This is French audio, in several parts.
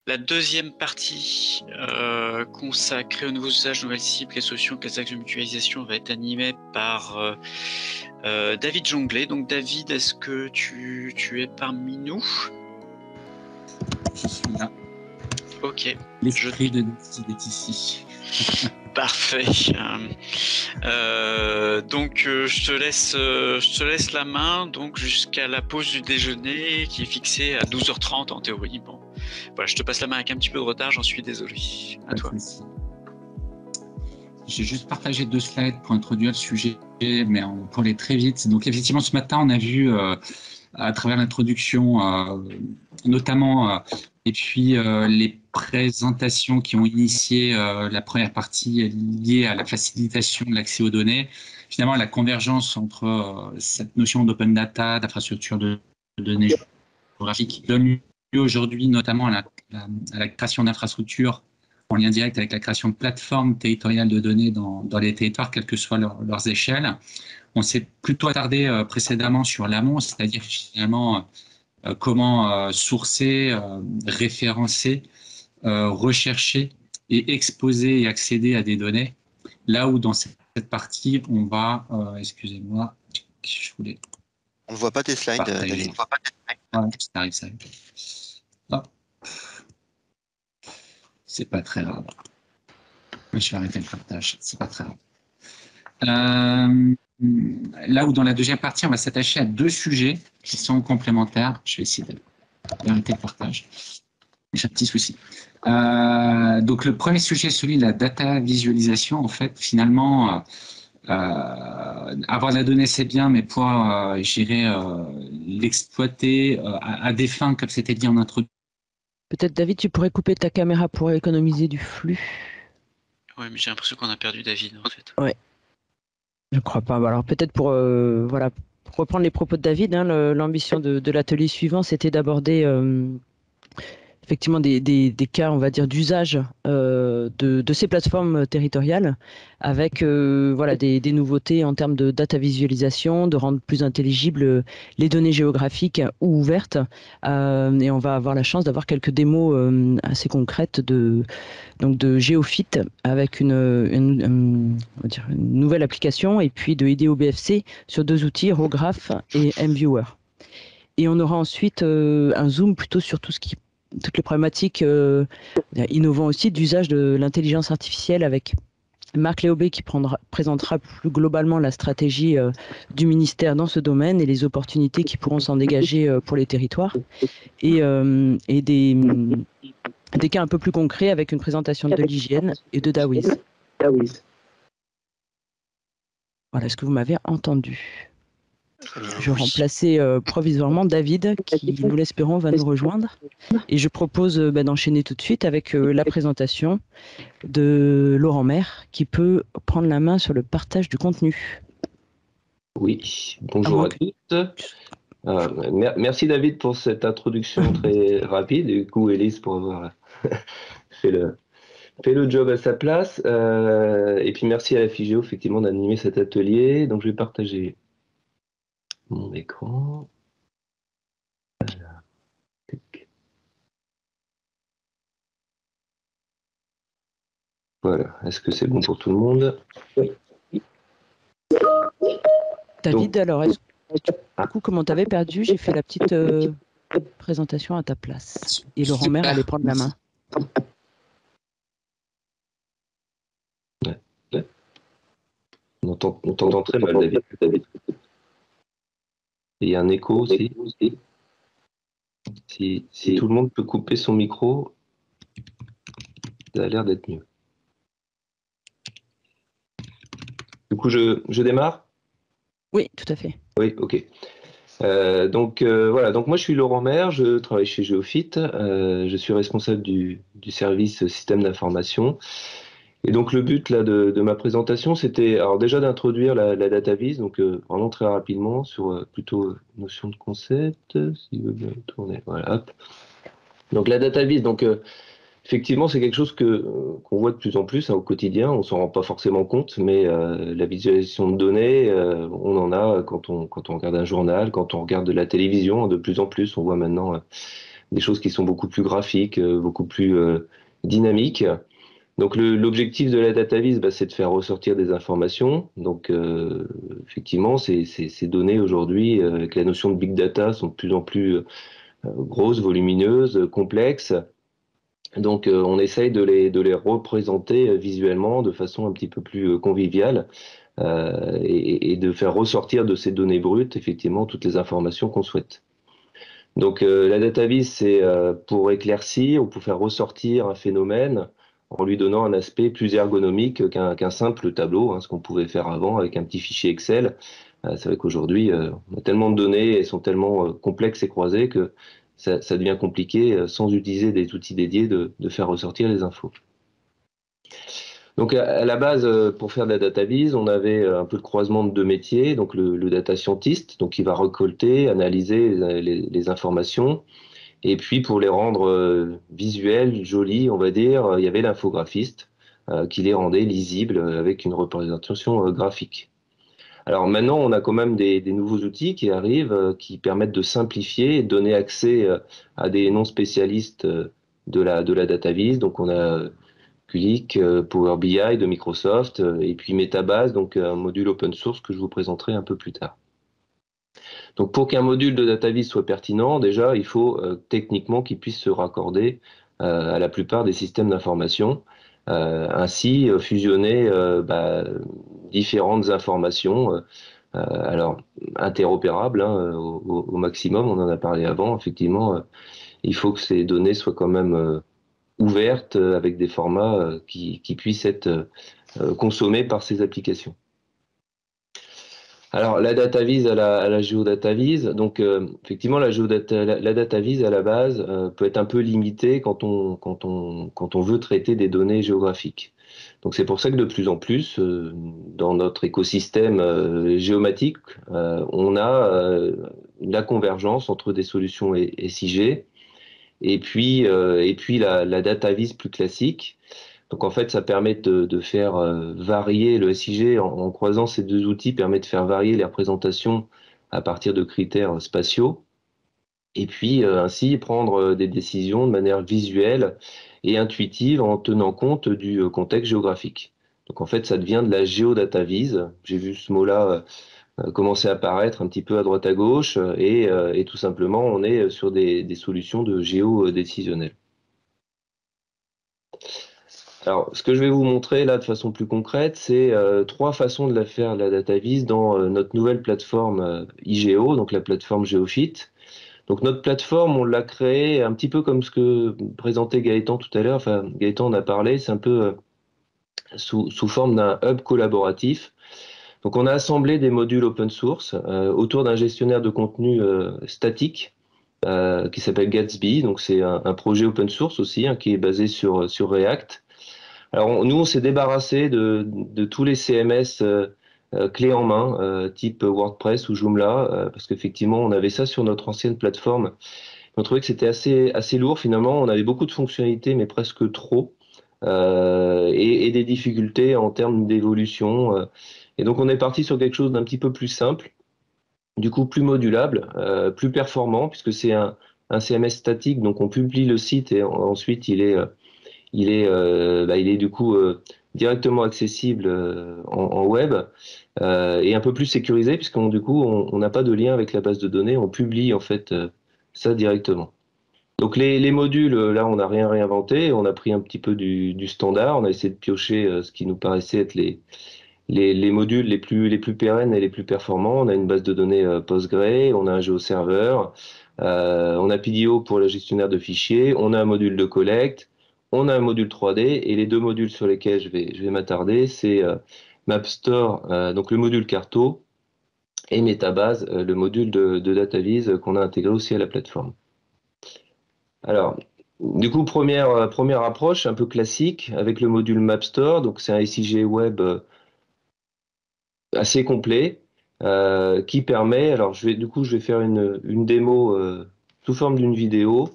La deuxième partie consacrée aux nouveaux usages, nouvelles cibles, les solutions, les axes de mutualisation va être animée par David Jonglet. Donc David, est-ce que tu es parmi nous? Je suis là. Ok. L'esprit de David est ici. Parfait. Donc je te laisse la main donc jusqu'à la pause du déjeuner qui est fixée à 12h30 en théorie. Bon, voilà, je te passe la main avec un petit peu de retard, j'en suis désolé. À toi. J'ai juste partagé 2 slides pour introduire le sujet, mais pour aller très vite. Donc effectivement, ce matin, on a vu à travers l'introduction, notamment, et puis les présentations qui ont initié la première partie liée à la facilitation de l'accès aux données, finalement la convergence entre cette notion d'open data, d'infrastructure de données géographiques, qui donne lieu aujourd'hui notamment à la création d'infrastructures en lien direct avec la création de plateformes territoriales de données dans les territoires, quelles que soient leurs échelles. On s'est plutôt attardé précédemment sur l'amont, c'est-à-dire finalement comment sourcer, référencer, rechercher et exposer et accéder à des données. Là où dans cette partie, on va, excusez-moi, je voulais... On ne voit pas tes slides, David. Ouais, ça arrive, ça arrive. Oh. C'est pas très grave. Je vais arrêter le partage, c'est pas très grave. Là où dans la deuxième partie, on va s'attacher à 2 sujets qui sont complémentaires. Je vais essayer d'arrêter le partage. J'ai un petit souci. Donc le premier sujet, celui de la data visualisation, en fait, finalement, avoir la donnée, c'est bien, mais pouvoir l'exploiter à des fins, comme c'était dit en introduction. Peut-être, David, tu pourrais couper ta caméra pour économiser du flux. Ouais, mais j'ai l'impression qu'on a perdu David, en fait. Ouais. Je crois pas. Alors peut-être pour reprendre les propos de David, hein, l'ambition de l'atelier suivant, c'était d'aborder effectivement des cas, on va dire, d'usage de ces plateformes territoriales avec des nouveautés en termes de data visualisation, de rendre plus intelligibles les données géographiques ou ouvertes. Et on va avoir la chance d'avoir quelques démos assez concrètes de Géofit avec une nouvelle application et puis de IDEO-BFC sur 2 outils, RoGraph et MViewer. Et on aura ensuite un zoom plutôt sur toutes les problématiques innovant aussi d'usage de l'intelligence artificielle avec Marc Léaubé qui présentera plus globalement la stratégie du ministère dans ce domaine et les opportunités qui pourront s'en dégager pour les territoires et des cas un peu plus concrets avec une présentation de l'hygiène et de DAWIS. Voilà, est-ce que vous m'avez entendu? Je vais remplacer provisoirement David, qui, nous l'espérons, va nous rejoindre. Et je propose d'enchaîner tout de suite avec la présentation de Laurent Maire, qui peut prendre la main sur le partage du contenu. Oui, bonjour à tous. Merci David pour cette introduction très rapide, et du coup Élise pour avoir fait le job à sa place. Et puis merci à la FIGEO effectivement d'animer cet atelier. Donc je vais partager mon écran. Voilà, est-ce que c'est bon pour tout le monde? Oui. David, donc, alors, du coup, comment tu avais perdu, j'ai fait la petite présentation à ta place. Et Laurent Maire allait prendre la main. Ouais. On entend très mal, David. Et il y a un écho aussi. Si tout le monde peut couper son micro, ça a l'air d'être mieux. Du coup, je démarre? Oui, tout à fait. Oui, ok. Voilà, donc moi je suis Laurent Maire, je travaille chez Géofit, je suis responsable du service système d'information. Et donc le but là de ma présentation, c'était alors déjà d'introduire la data vis, donc vraiment très rapidement sur plutôt notion de concept, si vous voulez bien tourner. Voilà, hop. Donc la data vis, donc effectivement, c'est quelque chose qu'on voit de plus en plus au quotidien. On s'en rend pas forcément compte, mais la visualisation de données, on en a quand on regarde un journal, quand on regarde de la télévision, de plus en plus. On voit maintenant des choses qui sont beaucoup plus graphiques, beaucoup plus dynamiques. Donc l'objectif de la data vis, c'est de faire ressortir des informations. Donc effectivement, ces données aujourd'hui, avec la notion de big data, sont de plus en plus grosses, volumineuses, complexes. Donc on essaye de les représenter visuellement de façon un petit peu plus conviviale et de faire ressortir de ces données brutes, effectivement, toutes les informations qu'on souhaite. Donc la data vis, c'est pour éclaircir ou pour faire ressortir un phénomène en lui donnant un aspect plus ergonomique qu'un simple tableau, hein, ce qu'on pouvait faire avant avec un petit fichier Excel. C'est vrai qu'aujourd'hui, on a tellement de données, elles sont tellement complexes et croisées que ça devient compliqué, sans utiliser des outils dédiés, de faire ressortir les infos. Donc à la base, pour faire de la data vis, on avait un peu le croisement de deux métiers, donc le data scientist, donc qui va récolter, analyser les informations, et puis pour les rendre visuelles, jolies, on va dire, il y avait l'infographiste qui les rendait lisibles avec une représentation graphique. Alors maintenant, on a quand même des nouveaux outils qui arrivent, qui permettent de simplifier et de donner accès à des non-spécialistes de la data vis. Donc on a Qlik, Power BI de Microsoft, et puis Metabase, donc un module open source que je vous présenterai un peu plus tard. Donc pour qu'un module de data vis soit pertinent, déjà, il faut techniquement qu'il puisse se raccorder à la plupart des systèmes d'information. Ainsi, fusionner différentes informations, alors interopérables hein, au maximum, on en a parlé avant, effectivement, il faut que ces données soient quand même ouvertes avec des formats qui puissent être consommés par ces applications. Alors, la data vis à la géodata vis, donc effectivement, la data vis à la base peut être un peu limitée quand on veut traiter des données géographiques. Donc, c'est pour ça que de plus en plus, dans notre écosystème géomatique, on a la convergence entre des solutions SIG et puis la data vis plus classique. Donc en fait, ça permet de faire varier le SIG en croisant ces deux outils, permet de faire varier les représentations à partir de critères spatiaux, et puis ainsi prendre des décisions de manière visuelle et intuitive en tenant compte du contexte géographique. Donc en fait, ça devient de la géodata vis. J'ai vu ce mot-là commencer à apparaître un petit peu à droite à gauche, et tout simplement, on est sur des solutions de géodécisionnelles. Alors, ce que je vais vous montrer là de façon plus concrète, c'est trois façons de la faire, la data vis, dans notre nouvelle plateforme IGEO, donc la plateforme GeoFit. Donc notre plateforme, on l'a créée un petit peu comme ce que présentait Gaëtan tout à l'heure. Enfin, Gaëtan en a parlé, c'est un peu sous forme d'un hub collaboratif. Donc on a assemblé des modules open source autour d'un gestionnaire de contenu statique qui s'appelle Gatsby. Donc c'est un projet open source aussi hein, qui est basé sur React. Alors nous, on s'est débarrassé de tous les CMS clés en main, type WordPress ou Joomla, parce qu'effectivement, on avait ça sur notre ancienne plateforme. On trouvait que c'était assez lourd finalement. On avait beaucoup de fonctionnalités, mais presque trop, et des difficultés en termes d'évolution. Et donc, on est parti sur quelque chose d'un petit peu plus simple, du coup plus modulable, plus performant, puisque c'est un CMS statique. Donc, on publie le site et ensuite, il est du coup directement accessible en web et un peu plus sécurisé puisqu'on du coup on n'a pas de lien avec la base de données, on publie en fait ça directement. Donc les modules, là on n'a rien réinventé, on a pris un petit peu du standard, on a essayé de piocher ce qui nous paraissait être les modules les plus pérennes et les plus performants. On a une base de données Postgre, on a un GeoServer, on a PDO pour le gestionnaire de fichiers, on a un module de collecte, on a un module 3D, et les deux modules sur lesquels je vais m'attarder, c'est MapStore, donc le module Carto, et Metabase, le module de data vis qu'on a intégré aussi à la plateforme. Alors, du coup, première approche un peu classique avec le module MapStore, donc c'est un SIG web assez complet qui permet, alors je vais faire une démo sous forme d'une vidéo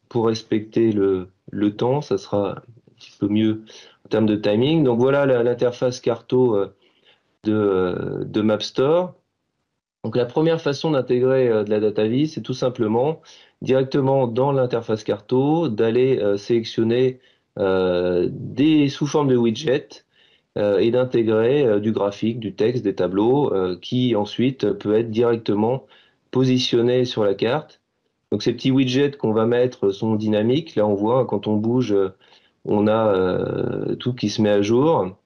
pour respecter le temps, ça sera un petit peu mieux en termes de timing. Donc voilà l'interface Carto de MapStore. Donc la première façon d'intégrer de la data vis, c'est tout simplement directement dans l'interface Carto, d'aller sélectionner sous forme de widget et d'intégrer du graphique, du texte, des tableaux qui ensuite peut être directement positionné sur la carte. Donc ces petits widgets qu'on va mettre sont dynamiques. Là, on voit quand on bouge, on a tout qui se met à jour.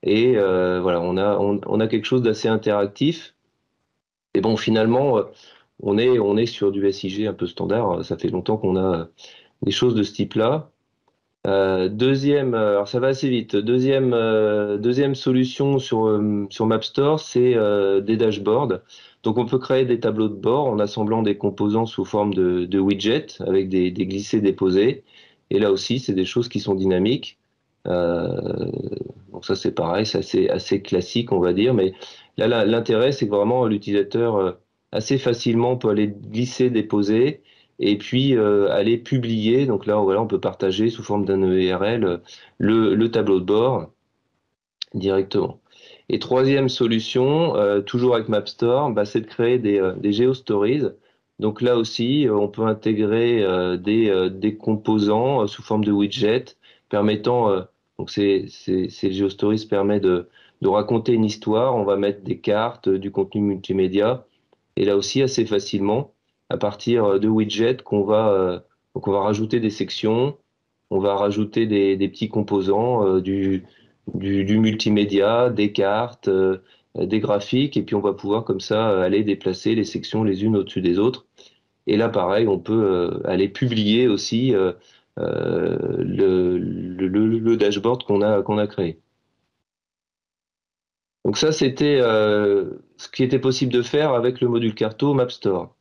Et voilà, on a quelque chose d'assez interactif. Et bon, finalement, on est sur du SIG un peu standard. Ça fait longtemps qu'on a des choses de ce type-là. Alors ça va assez vite. Deuxième solution sur MapStore, c'est des dashboards. Donc on peut créer des tableaux de bord en assemblant des composants sous forme de widgets avec des glissés-déposés. Et là aussi, c'est des choses qui sont dynamiques. Donc ça c'est pareil, c'est assez classique on va dire, mais là l'intérêt c'est que vraiment l'utilisateur assez facilement peut aller glisser, déposer et puis aller publier. Donc là voilà, on peut partager sous forme d'un URL le tableau de bord directement. Et troisième solution, toujours avec MapStore, bah, c'est de créer des GeoStories. Donc là aussi, on peut intégrer des composants sous forme de widgets permettant, donc ces GeoStories permettent de raconter une histoire. On va mettre des cartes, du contenu multimédia, et là aussi assez facilement à partir de widgets donc on va rajouter des sections, on va rajouter des petits composants, du multimédia, des cartes, des graphiques, et puis on va pouvoir comme ça aller déplacer les sections les unes au-dessus des autres. Et là, pareil, on peut aller publier aussi le dashboard qu'on a créé. Donc ça, c'était ce qui était possible de faire avec le module Carto MapStore.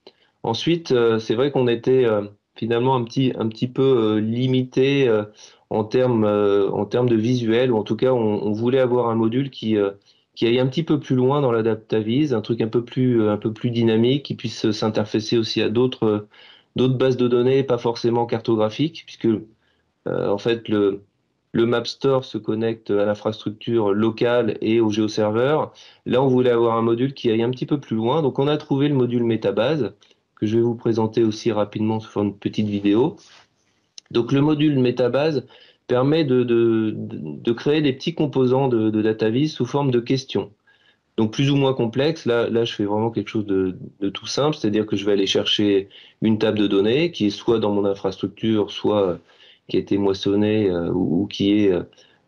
Ensuite, c'est vrai qu'on était finalement un petit peu limité en termes de visuel, ou en tout cas, on voulait avoir un module qui aille un petit peu plus loin dans l'adaptavis, un truc un peu plus dynamique, qui puisse s'interfacer aussi à d'autres bases de données, pas forcément cartographiques, puisque en fait, le MapStore se connecte à l'infrastructure locale et au géoserveur. Là, on voulait avoir un module qui aille un petit peu plus loin. Donc, on a trouvé le module Metabase, que je vais vous présenter aussi rapidement sous forme de petite vidéo. Donc, le module Metabase permet de créer des petits composants de DataVis sous forme de questions. Donc, plus ou moins complexes. Là, je fais vraiment quelque chose de tout simple, c'est-à-dire que je vais aller chercher une table de données qui est soit dans mon infrastructure, soit qui a été moissonné ou qui est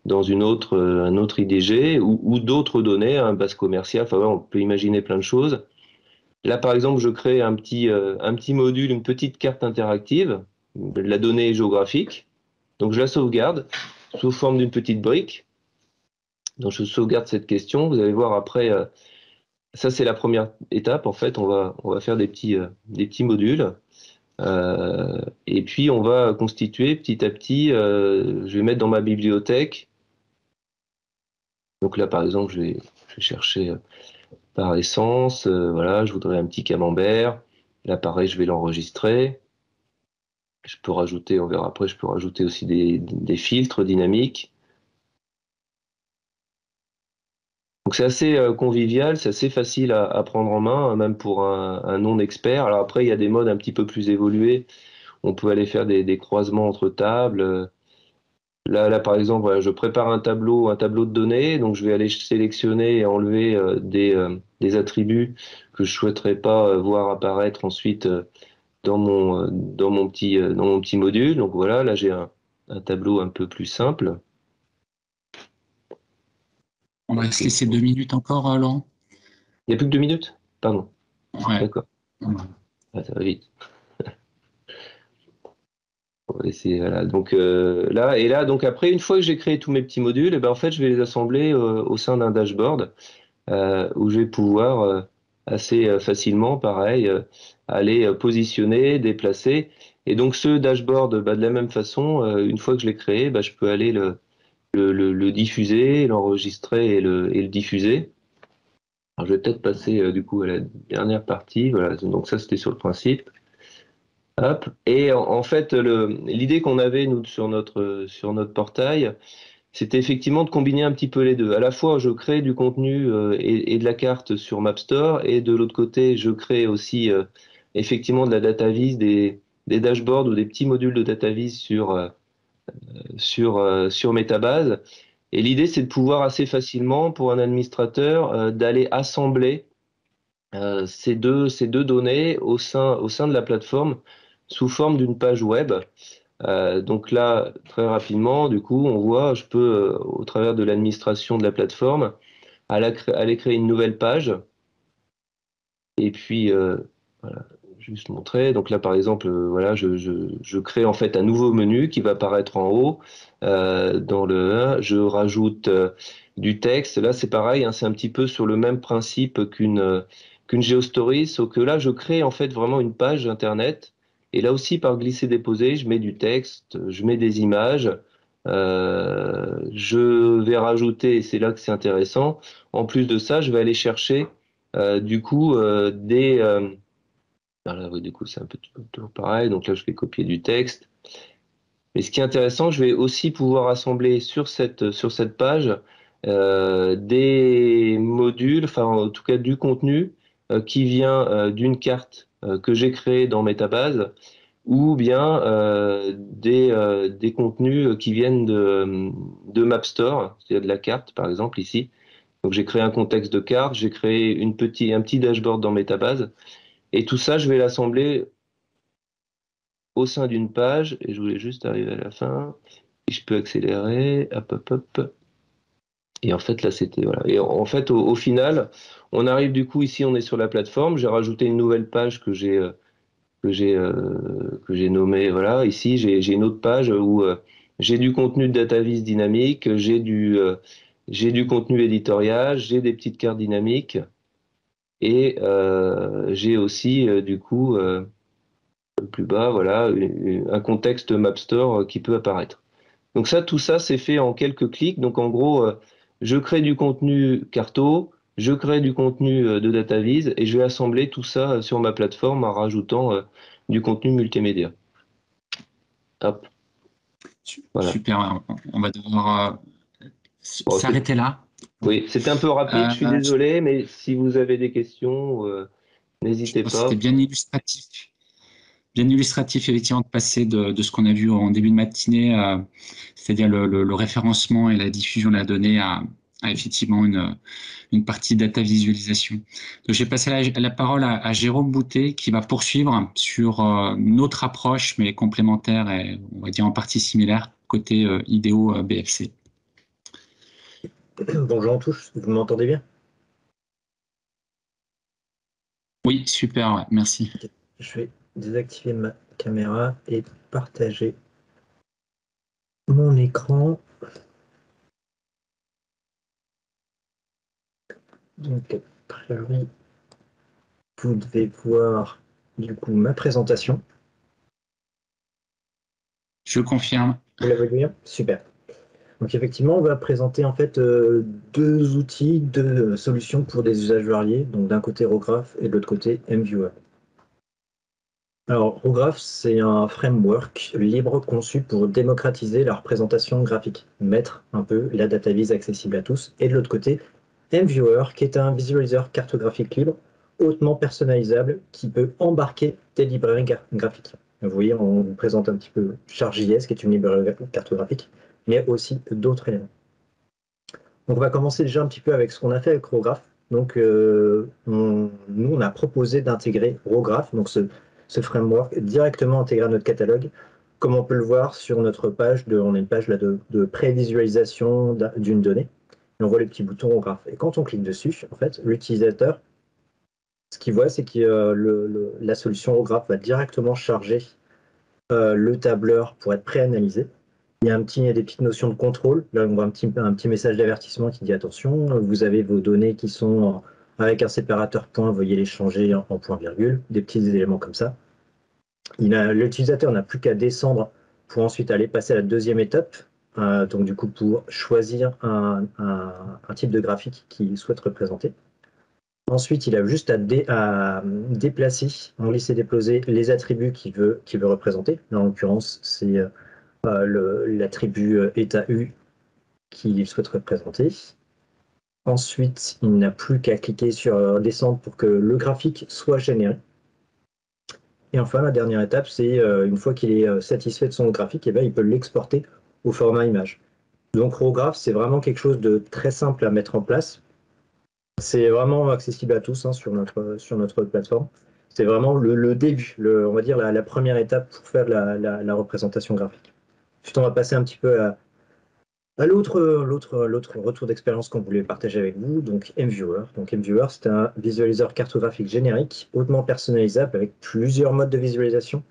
dans un autre IDG ou d'autres données, un base commerciale. Enfin, on peut imaginer plein de choses. Là, par exemple, je crée un petit module, une petite carte interactive de la donnée géographique. Donc, je la sauvegarde sous forme d'une petite brique. Donc, je sauvegarde cette question. Vous allez voir après, ça, c'est la première étape. En fait, on va faire des petits modules. Et puis on va constituer petit à petit, je vais mettre dans ma bibliothèque. Donc là par exemple je vais chercher par essence, voilà, je voudrais un petit camembert. Là pareil je vais l'enregistrer. Je peux rajouter, on verra après, je peux rajouter aussi des filtres dynamiques. Donc c'est assez convivial, c'est assez facile à prendre en main, même pour un non-expert. Alors après il y a des modes un petit peu plus évolués. On peut aller faire des croisements entre tables. Là, par exemple, voilà, je prépare un tableau de données, donc je vais aller sélectionner et enlever des attributs que je souhaiterais pas voir apparaître ensuite dans mon petit module. Donc voilà, là j'ai un tableau un peu plus simple. On va se laisser 2 minutes encore, Laurent. Il n'y a plus que 2 minutes? Pardon. Ouais. D'accord. Ah, ça va vite. On va essayer, voilà. Donc là, donc après, une fois que j'ai créé tous mes petits modules, et ben, en fait, je vais les assembler au sein d'un dashboard où je vais pouvoir assez facilement, pareil, aller positionner, déplacer. Et donc ce dashboard, bah, de la même façon, une fois que je l'ai créé, bah, je peux aller le diffuser, l'enregistrer et le diffuser. Alors, je vais peut-être passer du coup à la dernière partie. Voilà, donc ça c'était sur le principe. Hop. Et en fait, l'idée qu'on avait nous sur notre portail, c'était effectivement de combiner un petit peu les deux. À la fois, je crée du contenu et de la carte sur MapStore, et de l'autre côté, je crée aussi effectivement de la data vis, des dashboards ou des petits modules de DataVis sur Metabase. Et l'idée, c'est de pouvoir assez facilement, pour un administrateur, d'aller assembler ces deux données au sein de la plateforme sous forme d'une page web. Donc là, très rapidement, du coup, on voit, je peux, au travers de l'administration de la plateforme, aller créer une nouvelle page. Et puis, voilà, juste montrer. Donc là, par exemple, voilà, je crée en fait un nouveau menu qui va apparaître en haut dans le 1. Je rajoute du texte. Là, c'est pareil, hein, c'est un petit peu sur le même principe qu'une GeoStory, sauf que là, je crée en fait vraiment une page Internet. Et là aussi, par glisser-déposer, je mets du texte, je mets des images. Je vais rajouter, et c'est là que c'est intéressant, en plus de ça, je vais aller chercher du coup voilà, oui, du coup, c'est un peu toujours pareil. Donc là, je vais copier du texte. Mais ce qui est intéressant, je vais aussi pouvoir assembler sur cette page des modules, enfin en tout cas du contenu qui vient d'une carte que j'ai créée dans Metabase, ou bien des contenus qui viennent de MapStore, c'est-à-dire de la carte, par exemple, ici. Donc j'ai créé un contexte de carte, j'ai créé un petit dashboard dans Metabase, et tout ça, je vais l'assembler au sein d'une page, et je voulais juste arriver à la fin. Et je peux accélérer, hop, hop, hop. Et en fait, là, c'était, voilà. Et en fait, au final, on arrive du coup, ici, on est sur la plateforme. J'ai rajouté une nouvelle page que j'ai nommée, voilà. Ici, j'ai une autre page où j'ai du contenu de DataVis dynamique, j'ai du contenu éditorial, j'ai des petites cartes dynamiques, et j'ai aussi, du coup, plus bas, voilà, un contexte MapStore qui peut apparaître. Donc ça, tout ça, c'est fait en quelques clics. Donc en gros, je crée du contenu Carto, je crée du contenu de DataVis, et je vais assembler tout ça sur ma plateforme en rajoutant du contenu multimédia. Hop. Voilà. Super, on va devoir Bon, s'arrêter là. Oui, c'était un peu rapide, je suis désolé, mais si vous avez des questions, n'hésitez pas. C'était bien illustratif. Bien illustratif, effectivement, de passer de ce qu'on a vu en début de matinée, c'est-à-dire le référencement et la diffusion de la donnée à effectivement une partie data visualisation. Donc, j'ai passé la parole à Jérôme Boutet qui va poursuivre sur notre approche, mais complémentaire et on va dire en partie similaire, côté IDEO BFC. Bonjour à tous, vous m'entendez bien? Oui, super, ouais, merci. Okay. Je vais désactiver ma caméra et partager mon écran. Donc, a priori, vous devez voir du coup ma présentation. Je confirme. Vous la voyez bien? Super. Donc effectivement, on va présenter en fait deux outils, deux solutions pour des usages variés. Donc d'un côté Rograph et de l'autre côté MViewer. Alors Rograph, c'est un framework libre conçu pour démocratiser la représentation graphique, mettre un peu la data vise accessible à tous. Et de l'autre côté, MViewer, qui est un visualiseur cartographique libre, hautement personnalisable, qui peut embarquer des librairies graphiques. Vous voyez, on vous présente un petit peu Char.js, qui est une librairie cartographique, mais aussi d'autres éléments. Donc on va commencer déjà un petit peu avec ce qu'on a fait avec Rograph. Donc nous, on a proposé d'intégrer Rograph, donc ce framework, directement intégré à notre catalogue. Comme on peut le voir sur notre page, on a une page là de prévisualisation d'une donnée. Et on voit les petits boutons Rograph. Et quand on clique dessus, en fait, l'utilisateur, ce qu'il voit, c'est que la solution Rograph va directement charger le tableur pour être préanalysé. Il y a des petites notions de contrôle. Là, on voit un petit message d'avertissement qui dit attention, vous avez vos données qui sont avec un séparateur point, veuillez les changer en point virgule, des petits éléments comme ça. L'utilisateur n'a plus qu'à descendre pour ensuite aller passer à la deuxième étape, donc du coup pour choisir un type de graphique qu'il souhaite représenter. Ensuite, il a juste à déplacer, en glisser-déposer les attributs qu'il veut représenter. Là, en l'occurrence, c'est l'attribut état U qu'il souhaite représenter. Ensuite, il n'a plus qu'à cliquer sur descendre pour que le graphique soit généré. Et enfin, la dernière étape, c'est une fois qu'il est satisfait de son graphique, eh ben, il peut l'exporter au format image. Donc RawGraph, c'est vraiment quelque chose de très simple à mettre en place. C'est vraiment accessible à tous, hein, sur notre plateforme. C'est vraiment le début, on va dire la première étape pour faire la représentation graphique. Ensuite, on va passer un petit peu à l'autre retour d'expérience qu'on voulait partager avec vous, donc MViewer. Donc MViewer, c'est un visualiseur cartographique générique, hautement personnalisable, avec plusieurs modes de visualisation,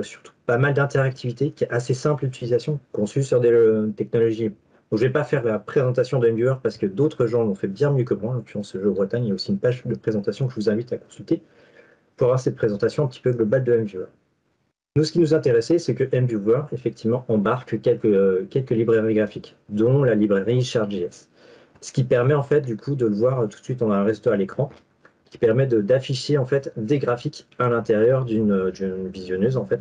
surtout pas mal d'interactivité, qui est assez simple d'utilisation, conçu sur des technologies. Donc, je ne vais pas faire la présentation de MViewer parce que d'autres gens l'ont fait bien mieux que moi. En l'occurrence, GeoBretagne, il y a aussi une page de présentation que je vous invite à consulter pour avoir cette présentation un petit peu globale de MViewer. Nous, ce qui nous intéressait, c'est que MViewer, effectivement, embarque quelques librairies graphiques, dont la librairie Chart.js. Ce qui permet, en fait, du coup, de le voir tout de suite en un résultat à l'écran, qui permet d'afficher, en fait, des graphiques à l'intérieur d'une visionneuse, en fait.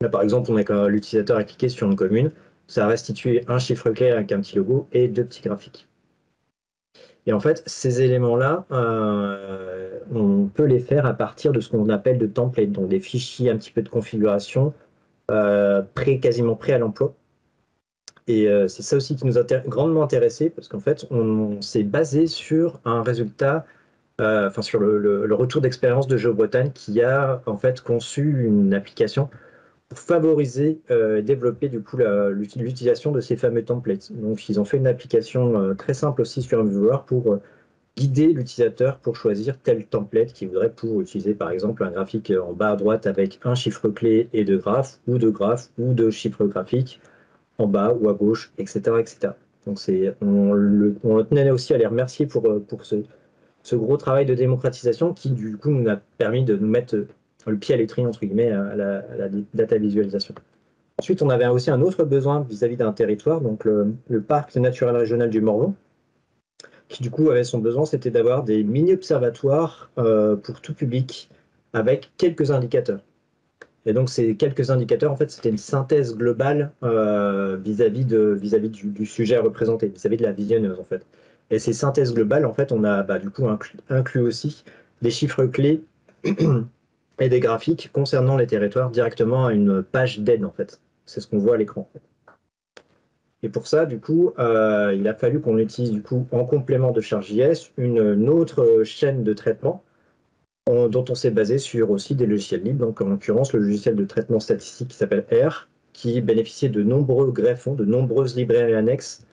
Là, par exemple, on a l'utilisateur a cliqué sur une commune, ça a restitué un chiffre clé avec un petit logo et 2 petits graphiques. Et en fait, ces éléments-là, on peut les faire à partir de ce qu'on appelle de templates, donc des fichiers un petit peu de configuration quasiment prêts à l'emploi. Et c'est ça aussi qui nous a grandement intéressé, parce qu'en fait, on s'est basé sur un résultat, sur le retour d'expérience de GeoBretagne qui a en fait conçu une application pour favoriser et développer du coup l'utilisation de ces fameux templates. Donc, ils ont fait une application très simple aussi sur MViewer pour guider l'utilisateur pour choisir tel template qu'il voudrait pour utiliser par exemple un graphique en bas à droite avec un chiffre clé et 2 graphes, ou 2 graphes, ou 2 chiffres graphiques en bas ou à gauche, etc. etc. Donc, on le tenait aussi à les remercier pour ce gros travail de démocratisation qui, du coup, nous a permis de nous mettre le pied à l'étrier, entre guillemets, à la data visualisation. Ensuite, on avait aussi un autre besoin vis-à-vis d'un territoire, donc le parc naturel régional du Morvan, qui, du coup, avait son besoin, c'était d'avoir des mini-observatoires pour tout public avec quelques indicateurs. Et donc, ces quelques indicateurs, en fait, c'était une synthèse globale vis-à-vis du sujet à représenter, vis-à-vis de la visionneuse, en fait. Et ces synthèses globales, en fait, on a du coup inclus aussi des chiffres clés et des graphiques concernant les territoires directement à une page d'aide, en fait. C'est ce qu'on voit à l'écran. Et pour ça, du coup, il a fallu qu'on utilise, du coup, en complément de Chart.js, une autre chaîne de traitement dont on s'est basé sur aussi des logiciels libres, donc en l'occurrence le logiciel de traitement statistique qui s'appelle R, qui bénéficiait de nombreux greffons, de nombreuses librairies annexes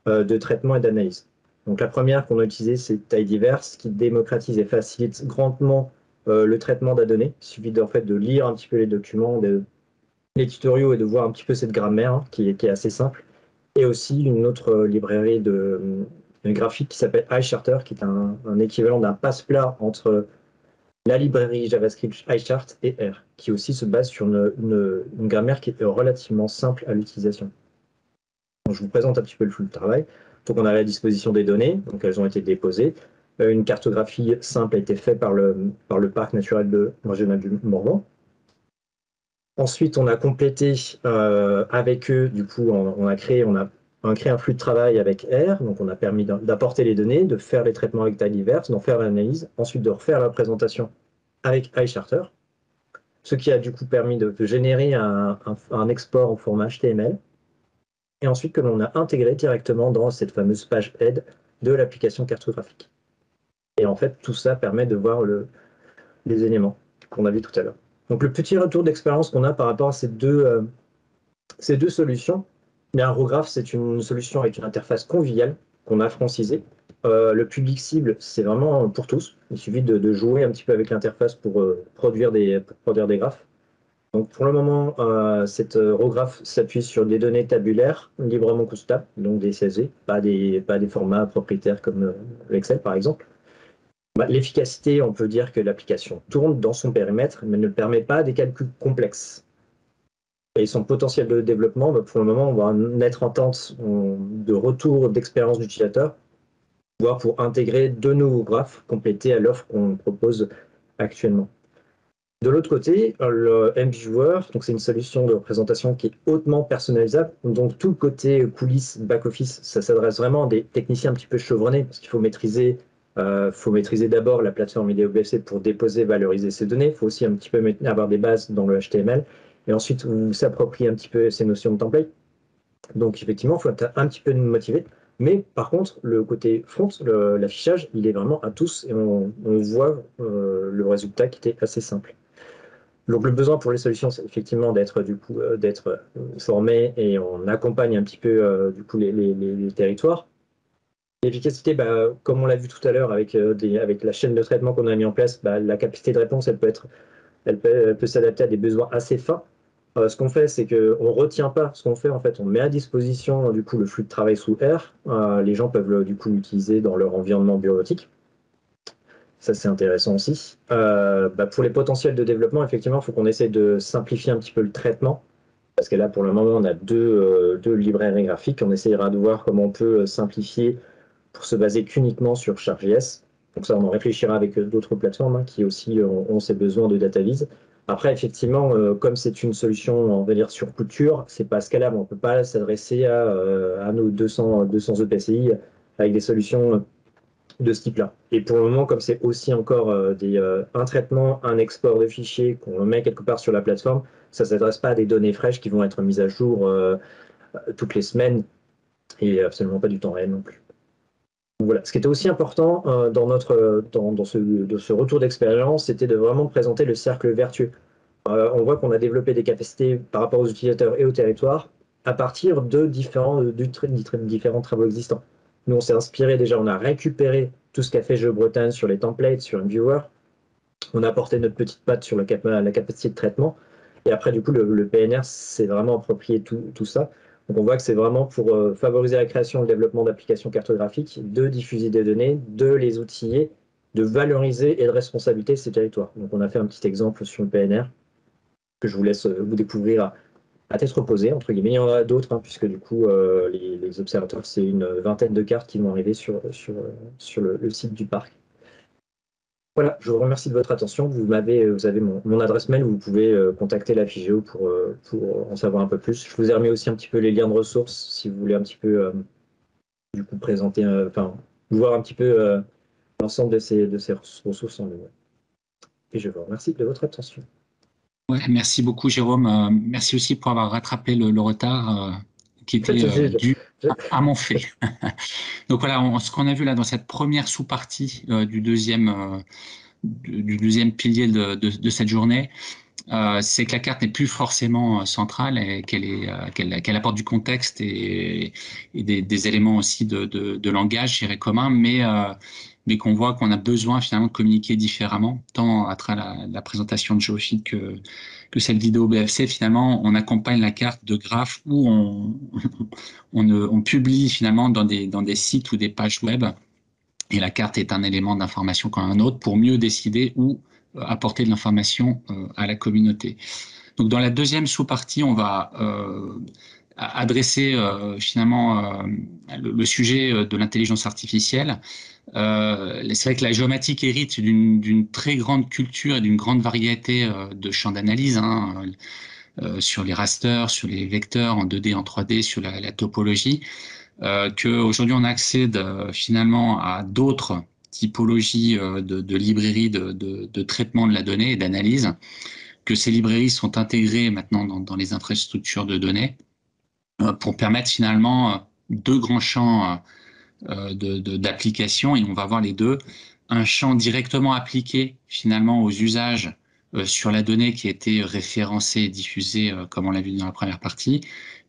de traitement et d'analyse. Donc la première qu'on a utilisée, c'est Tidyverse, qui démocratise et facilite grandement le traitement de la donnée. Il suffit en fait de lire un petit peu les documents, les tutoriaux et de voir un petit peu cette grammaire hein, qui est assez simple. Et aussi une autre librairie de graphique qui s'appelle iCharter, qui est un équivalent d'un passe-plat entre la librairie JavaScript iChart et R, qui aussi se base sur une grammaire qui est relativement simple à l'utilisation. Je vous présente un petit peu le flux de travail. Donc on a à la disposition des données, donc elles ont été déposées. Une cartographie simple a été faite par le parc naturel régional du Morvan. Ensuite, on a complété avec eux, du coup, on a créé un flux de travail avec R, donc on a permis d'apporter les données, de faire les traitements avec Tidyverse, d'en faire l'analyse, ensuite de refaire la présentation avec iCharter, ce qui a du coup permis de générer un export en format HTML, et ensuite que l'on a intégré directement dans cette fameuse page aide de l'application cartographique. Et en fait, tout ça permet de voir les éléments qu'on a vus tout à l'heure. Donc le petit retour d'expérience qu'on a par rapport à ces deux solutions, mais un RawGraph, c'est une solution avec une interface conviviale qu'on a francisée. Le public cible, c'est vraiment pour tous. Il suffit de jouer un petit peu avec l'interface pour produire des graphes. Donc pour le moment, cette RawGraph s'appuie sur des données tabulaires librement consultables, donc des CSV, pas des formats propriétaires comme l'Excel par exemple. L'efficacité, on peut dire que l'application tourne dans son périmètre, mais ne permet pas des calculs complexes. Et son potentiel de développement, pour le moment, on va être en tente de retour d'expérience d'utilisateur, voire pour intégrer de nouveaux graphes complétés à l'offre qu'on propose actuellement. De l'autre côté, le MViewer, c'est une solution de représentation qui est hautement personnalisable. Donc tout le côté coulisses, back-office, ça s'adresse vraiment à des techniciens un petit peu chevronnés, parce qu'il faut maîtriser faut maîtriser d'abord la plateforme IDEO-BFC pour déposer, valoriser ces données. Il faut aussi un petit peu avoir des bases dans le HTML. Et ensuite, vous s'appropriez un petit peu ces notions de template. Donc, effectivement, il faut être un petit peu motivé. Mais par contre, le côté front, l'affichage, il est vraiment à tous et on voit le résultat qui était assez simple. Donc, le besoin pour les solutions, c'est effectivement d'être formé et on accompagne un petit peu du coup, les territoires. L'efficacité, comme on l'a vu tout à l'heure avec la chaîne de traitement qu'on a mis en place, la capacité de réponse, elle peut s'adapter à des besoins assez fins. Ce qu'on fait, c'est qu'on ne retient pas ce qu'on fait. En fait, on met à disposition du coup le flux de travail sous R. Les gens peuvent du coup l'utiliser dans leur environnement bureautique. Ça, c'est intéressant aussi. Pour les potentiels de développement, effectivement, il faut qu'on essaie de simplifier un petit peu le traitement. Parce que là, pour le moment, on a deux librairies graphiques. On essaiera de voir comment on peut simplifier pour se baser qu'uniquement sur Char.js. Donc ça, on en réfléchira avec d'autres plateformes qui aussi ont ces besoins de data viz. Après, effectivement, comme c'est une solution, on va dire, sur couture, c'est pas scalable. On peut pas s'adresser à nos 200 EPCI avec des solutions de ce type-là. Et pour le moment, comme c'est aussi encore un traitement, un export de fichiers qu'on met quelque part sur la plateforme, ça ne s'adresse pas à des données fraîches qui vont être mises à jour toutes les semaines et absolument pas du temps réel non plus. Donc voilà. Ce qui était aussi important dans ce retour d'expérience, c'était de vraiment présenter le cercle vertueux. On voit qu'on a développé des capacités par rapport aux utilisateurs et au territoire à partir de différents travaux existants. Nous, on s'est inspiré déjà, on a récupéré tout ce qu'a fait GeoBretagne sur les templates, sur InViewer. On a apporté notre petite patte sur la capacité de traitement. Et après, du coup, le PNR s'est vraiment approprié tout ça. Donc, on voit que c'est vraiment pour favoriser la création et le développement d'applications cartographiques, de diffuser des données, de les outiller, de valoriser et de responsabiliser ces territoires. Donc, on a fait un petit exemple sur le PNR que je vous laisse vous découvrir à tête reposée, entre guillemets. Il y en a d'autres, puisque du coup, les observateurs, c'est une vingtaine de cartes qui vont arriver sur le site du parc. Voilà, je vous remercie de votre attention. Vous avez mon adresse mail, vous pouvez contacter la FIGEO pour en savoir un peu plus. Je vous ai remis aussi un petit peu les liens de ressources, si vous voulez un petit peu du coup présenter, voir un petit peu l'ensemble de ces ressources en ligne. Et je vous remercie de votre attention. Ouais, merci beaucoup, Jérôme. Merci aussi pour avoir rattrapé le retard qui était dû à mon fait. Donc voilà, ce qu'on a vu là dans cette première sous-partie du deuxième pilier de cette journée, c'est que la carte n'est plus forcément centrale et qu'elle apporte du contexte et des éléments aussi de langage, je dirais, commun, mais qu'on voit qu'on a besoin finalement de communiquer différemment, tant à travers la présentation de Geofit que celle d'IDEO-BFC. Finalement, on accompagne la carte de graphes où on publie finalement dans des sites ou des pages web, et la carte est un élément d'information comme un autre pour mieux décider où apporter de l'information à la communauté. Donc dans la deuxième sous-partie, on va adresser finalement le sujet de l'intelligence artificielle. C'est vrai que la géomatique hérite d'une très grande culture et d'une grande variété de champs d'analyse, sur les rasters, sur les vecteurs en 2D, en 3D, sur la topologie, qu'aujourd'hui on accède finalement à d'autres typologies de librairies de traitement de la donnée et d'analyse, que ces librairies sont intégrées maintenant dans les infrastructures de données pour permettre finalement deux grands champs d'application, et on va voir les deux. Un champ directement appliqué finalement aux usages sur la donnée qui a été référencée et diffusée, comme on l'a vu dans la première partie,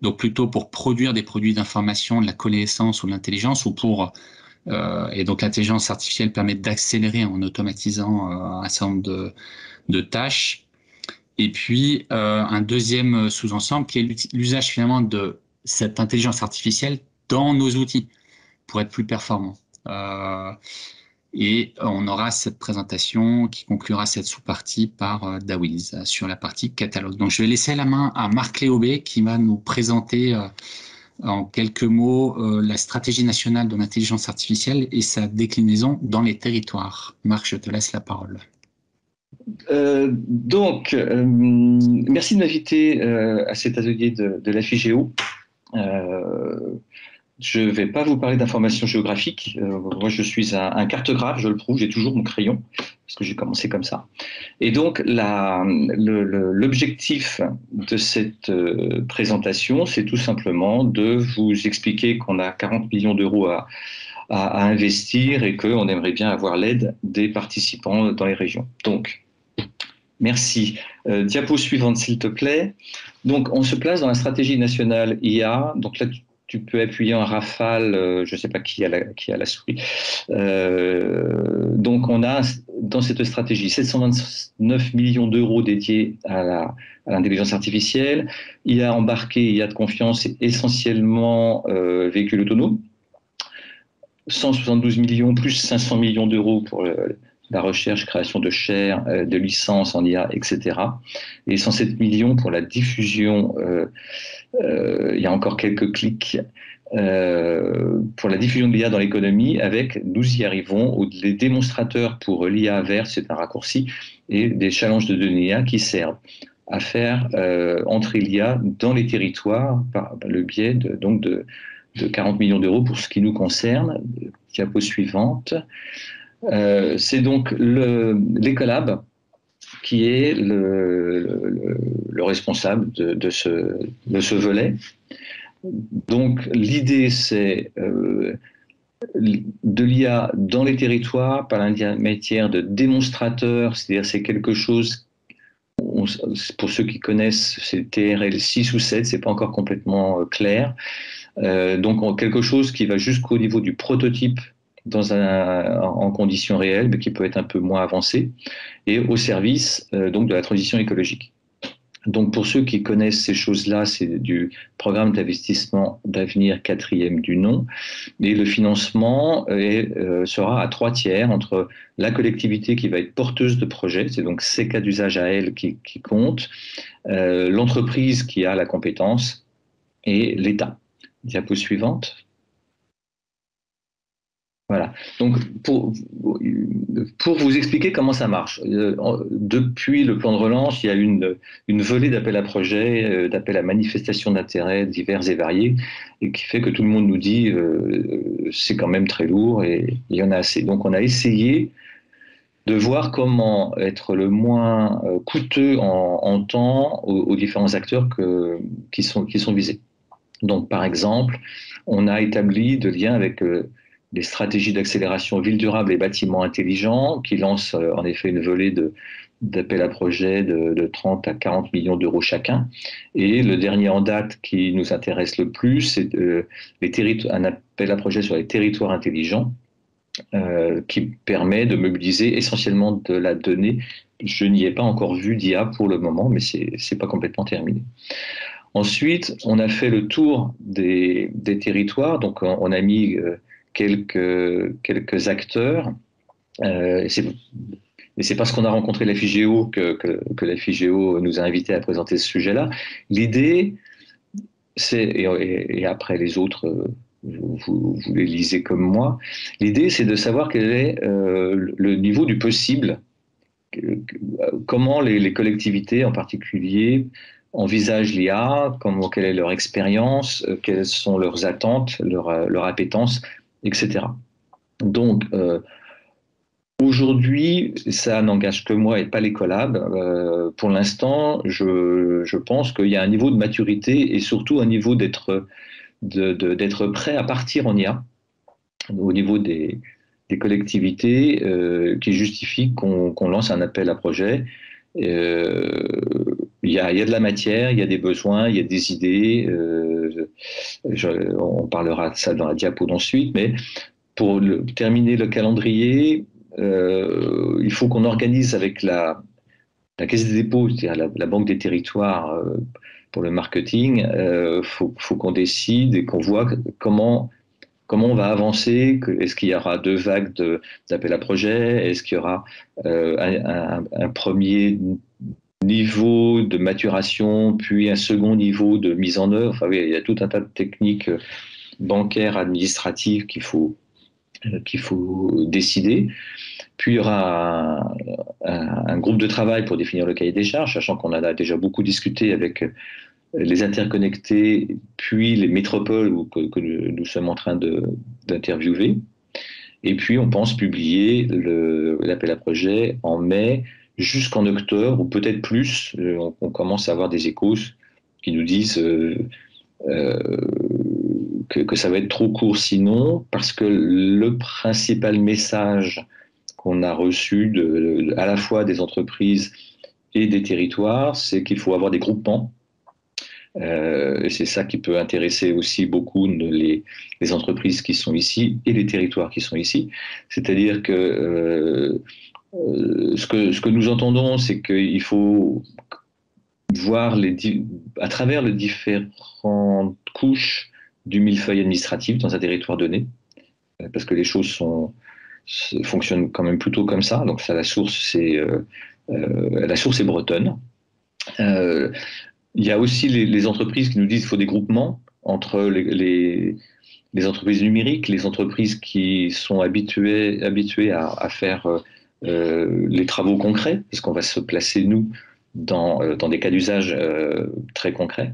donc plutôt pour produire des produits d'information, de la connaissance ou de l'intelligence, ou et donc l'intelligence artificielle permet d'accélérer en automatisant un certain nombre de tâches. Et puis un deuxième sous-ensemble qui est l'usage finalement de cette intelligence artificielle dans nos outils pour être plus performants. Et on aura cette présentation qui conclura cette sous-partie par Dawiz sur la partie catalogue. Donc je vais laisser la main à Marc Léaubé qui va nous présenter en quelques mots la stratégie nationale de l'intelligence artificielle et sa déclinaison dans les territoires. Marc, je te laisse la parole. Merci de m'inviter à cet atelier de la FIGEO. je ne vais pas vous parler d'informations géographiques. Moi, je suis un cartographe, je le prouve, j'ai toujours mon crayon, parce que j'ai commencé comme ça. Et donc, l'objectif de cette présentation, c'est tout simplement de vous expliquer qu'on a 40 millions d'euros à investir et qu'on aimerait bien avoir l'aide des participants dans les régions. Donc, merci. Diapo suivante, s'il te plaît. Donc, on se place dans la stratégie nationale IA. Donc là, tu peux appuyer en rafale, je ne sais pas qui a la souris. Donc, on a dans cette stratégie 729 millions d'euros dédiés à l'intelligence artificielle. IA embarqué, IA de confiance, essentiellement véhicules autonomes. 172 millions plus 500 millions d'euros pour la recherche, création de chaires, de licences en IA, etc. Et 107 millions pour la diffusion, il y a encore quelques clics, pour la diffusion de l'IA dans l'économie avec, nous y arrivons, les démonstrateurs pour l'IA verte, c'est un raccourci, et des challenges de données IA qui servent à faire entrer l'IA dans les territoires par le biais de 40 millions d'euros pour ce qui nous concerne. Diapo suivante. C'est donc l'Ecolab qui est le responsable de ce volet. Donc l'idée, c'est de l'IA dans les territoires par l'intermédiaire de démonstrateurs, c'est-à-dire c'est quelque chose, pour ceux qui connaissent, c'est TRL 6 ou 7, c'est pas encore complètement clair. Donc quelque chose qui va jusqu'au niveau du prototype en conditions réelles, mais qui peut être un peu moins avancé, et au service donc de la transition écologique. Donc pour ceux qui connaissent ces choses-là, c'est du programme d'investissement d'avenir 4e du nom, et le financement sera à 3/3 entre la collectivité qui va être porteuse de projet, c'est donc ces cas d'usage à elle qui compte, l'entreprise qui a la compétence et l'État. Diapo suivante. Voilà. Donc, pour vous expliquer comment ça marche, depuis le plan de relance, il y a une volée d'appels à projets, d'appels à manifestations d'intérêt divers et variés, et qui fait que tout le monde nous dit c'est quand même très lourd et il y en a assez. Donc, on a essayé de voir comment être le moins coûteux en temps aux différents acteurs qui sont visés. Donc, par exemple, on a établi de liens avec des stratégies d'accélération ville durable et bâtiments intelligents qui lancent en effet une volée d'appels à projets de 30 à 40 millions d'euros chacun. Et le dernier en date qui nous intéresse le plus, c'est un appel à projets sur les territoires intelligents qui permet de mobiliser essentiellement de la donnée. Je n'y ai pas encore vu d'IA pour le moment, mais c'est pas complètement terminé. Ensuite, on a fait le tour des territoires, donc on a mis quelques acteurs. Et c'est parce qu'on a rencontré la FIGEO que la FIGEO nous a invités à présenter ce sujet-là. L'idée, c'est, et après les autres, vous les lisez comme moi, l'idée c'est de savoir quel est le niveau du possible, comment les collectivités en particulier envisagent l'IA, quelle est leur expérience, quelles sont leurs attentes, leur appétence, etc. Donc, aujourd'hui, ça n'engage que moi et pas l'Ecolab. Pour l'instant, je pense qu'il y a un niveau de maturité et surtout un niveau d'être prêt à partir en IA au niveau des collectivités qui justifient qu'on lance un appel à projet. Il y a de la matière, il y a des besoins, il y a des idées. On parlera de ça dans la diapo d'ensuite, mais pour terminer le calendrier, il faut qu'on organise avec la Caisse des dépôts, c'est-à-dire la Banque des territoires pour le marketing. Faut qu'on décide et qu'on voit comment on va avancer. Est-ce qu'il y aura 2 vagues d'appels à projets? Est-ce qu'il y aura un premier niveau de maturation, puis un second niveau de mise en œuvre? Enfin, oui, il y a tout un tas de techniques bancaires, administratives qu'il faut décider. Puis il y aura un groupe de travail pour définir le cahier des charges, sachant qu'on en a déjà beaucoup discuté avec les interconnectés, puis les métropoles que nous sommes en train d'interviewer. Et puis, on pense publier l'appel à projet en mai jusqu'en octobre, ou peut-être plus. On commence à avoir des échos qui nous disent que ça va être trop court sinon, parce que le principal message qu'on a reçu à la fois des entreprises et des territoires, c'est qu'il faut avoir des groupements. Et c'est ça qui peut intéresser aussi beaucoup les entreprises qui sont ici et les territoires qui sont ici. C'est-à-dire que ce que nous entendons, c'est qu'il faut voir à travers les différentes couches du millefeuille administratif dans un territoire donné, parce que les choses fonctionnent quand même plutôt comme ça. Donc ça, la source est bretonne. Il y a aussi les entreprises qui nous disent qu'il faut des groupements entre les entreprises numériques, les entreprises qui sont habituées à faire les travaux concrets, parce qu'on va se placer, nous, dans des cas d'usage très concrets.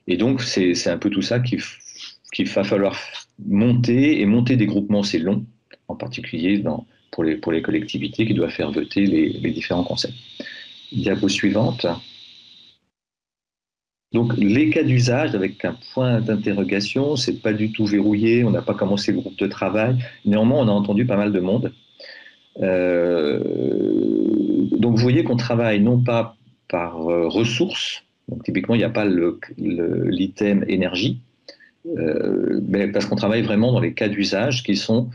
Et donc, c'est un peu tout ça qu'il va falloir monter. Et monter des groupements, c'est long, en particulier pour les collectivités qui doivent faire voter les différents concepts. Diapo suivante. Donc, les cas d'usage, avec un point d'interrogation, c'est pas du tout verrouillé, on n'a pas commencé le groupe de travail. Néanmoins, on a entendu pas mal de monde. Donc, vous voyez qu'on travaille non pas par ressources, donc typiquement, il n'y a pas l'item énergie, mais parce qu'on travaille vraiment dans les cas d'usage qui sont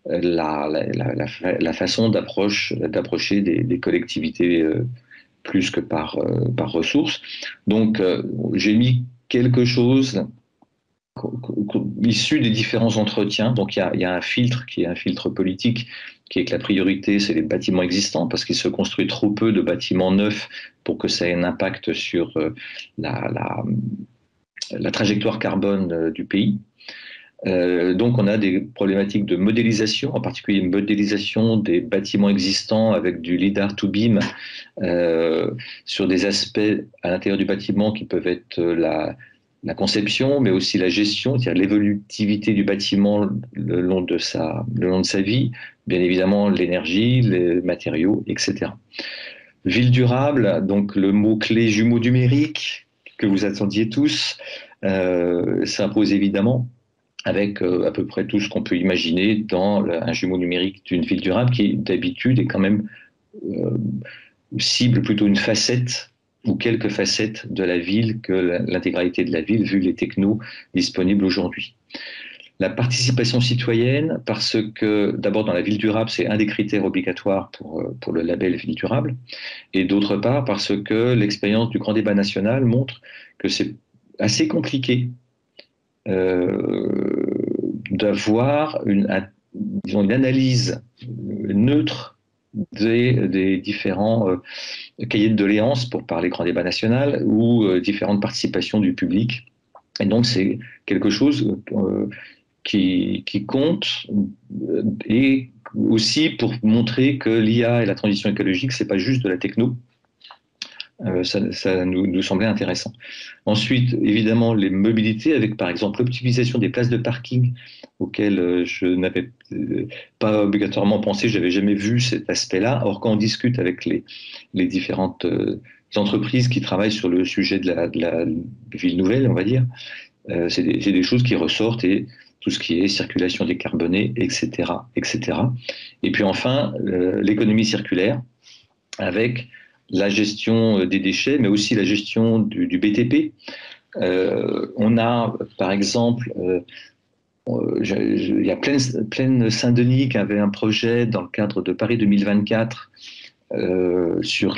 la façon d'approcher des collectivités plus que par ressources. Donc, j'ai mis quelque chose issu des différents entretiens. Donc, il y a un filtre qui est un filtre politique, qui est que la priorité, c'est les bâtiments existants, parce qu'il se construit trop peu de bâtiments neufs pour que ça ait un impact sur la trajectoire carbone du pays. Donc, on a des problématiques de modélisation, en particulier une modélisation des bâtiments existants avec du LIDAR to BIM sur des aspects à l'intérieur du bâtiment qui peuvent être la conception, mais aussi la gestion, c'est-à-dire l'évolutivité du bâtiment le long de sa vie, bien évidemment l'énergie, les matériaux, etc. Ville durable, donc le mot-clé jumeau numérique que vous attendiez tous, s'impose évidemment avec à peu près tout ce qu'on peut imaginer dans un jumeau numérique d'une ville durable qui, d'habitude, est quand même cible plutôt une facette ou quelques facettes de la ville que l'intégralité de la ville, vu les technos disponibles aujourd'hui. La participation citoyenne, parce que d'abord dans la ville durable, c'est un des critères obligatoires pour le label ville durable, et d'autre part parce que l'expérience du grand débat national montre que c'est assez compliqué d'avoir une analyse neutre des différents cahiers de doléances, pour parler grand débat national, ou différentes participations du public. Et donc c'est quelque chose qui compte, et aussi pour montrer que l'IA et la transition écologique, c'est pas juste de la techno. Ça nous semblait intéressant. Ensuite, évidemment, les mobilités, avec par exemple l'optimisation des places de parking, auxquelles je n'avais pas obligatoirement pensé, je n'avais jamais vu cet aspect-là. Or, quand on discute avec les différentes entreprises qui travaillent sur le sujet de la ville nouvelle, on va dire, c'est des choses qui ressortent, et tout ce qui est circulation décarbonée, etc., etc. Et puis enfin, l'économie circulaire, avec la gestion des déchets, mais aussi la gestion du BTP. On a, par exemple, il y a Plaine Saint-Denis qui avait un projet dans le cadre de Paris 2024 sur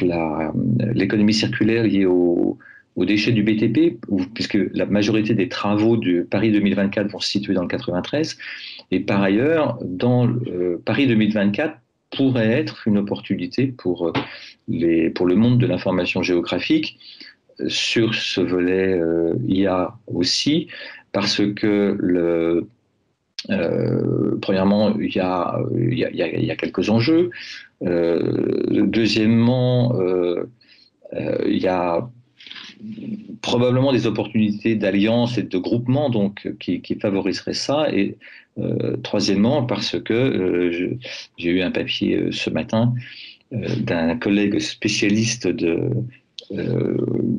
l'économie circulaire liée aux déchets du BTP, puisque la majorité des travaux de Paris 2024 vont se situer dans le 93. Et par ailleurs, dans Paris 2024, pourrait être une opportunité pour le monde de l'information géographique sur ce volet IA aussi, parce que premièrement, il y a quelques enjeux. Deuxièmement, il y a probablement des opportunités d'alliance et de groupement donc, qui favoriseraient ça. Et troisièmement, parce que j'ai eu un papier ce matin d'un collègue spécialiste de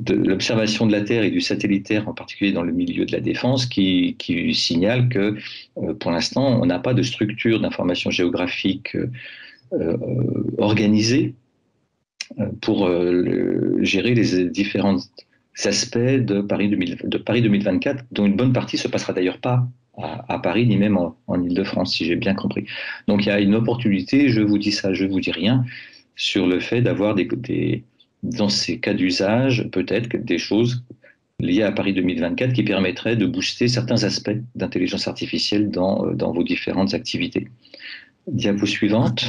l'observation de la Terre et du satellitaire, en particulier dans le milieu de la défense, qui signale que pour l'instant, on n'a pas de structure d'information géographique organisée pour gérer les différents aspects de Paris 2024, dont une bonne partie ne se passera d'ailleurs pas à Paris, ni même en Île-de-France, si j'ai bien compris. Donc il y a une opportunité, je vous dis ça, je ne vous dis rien, sur le fait d'avoir dans ces cas d'usage, peut-être des choses liées à Paris 2024 qui permettraient de booster certains aspects d'intelligence artificielle dans vos différentes activités. Diapo suivante.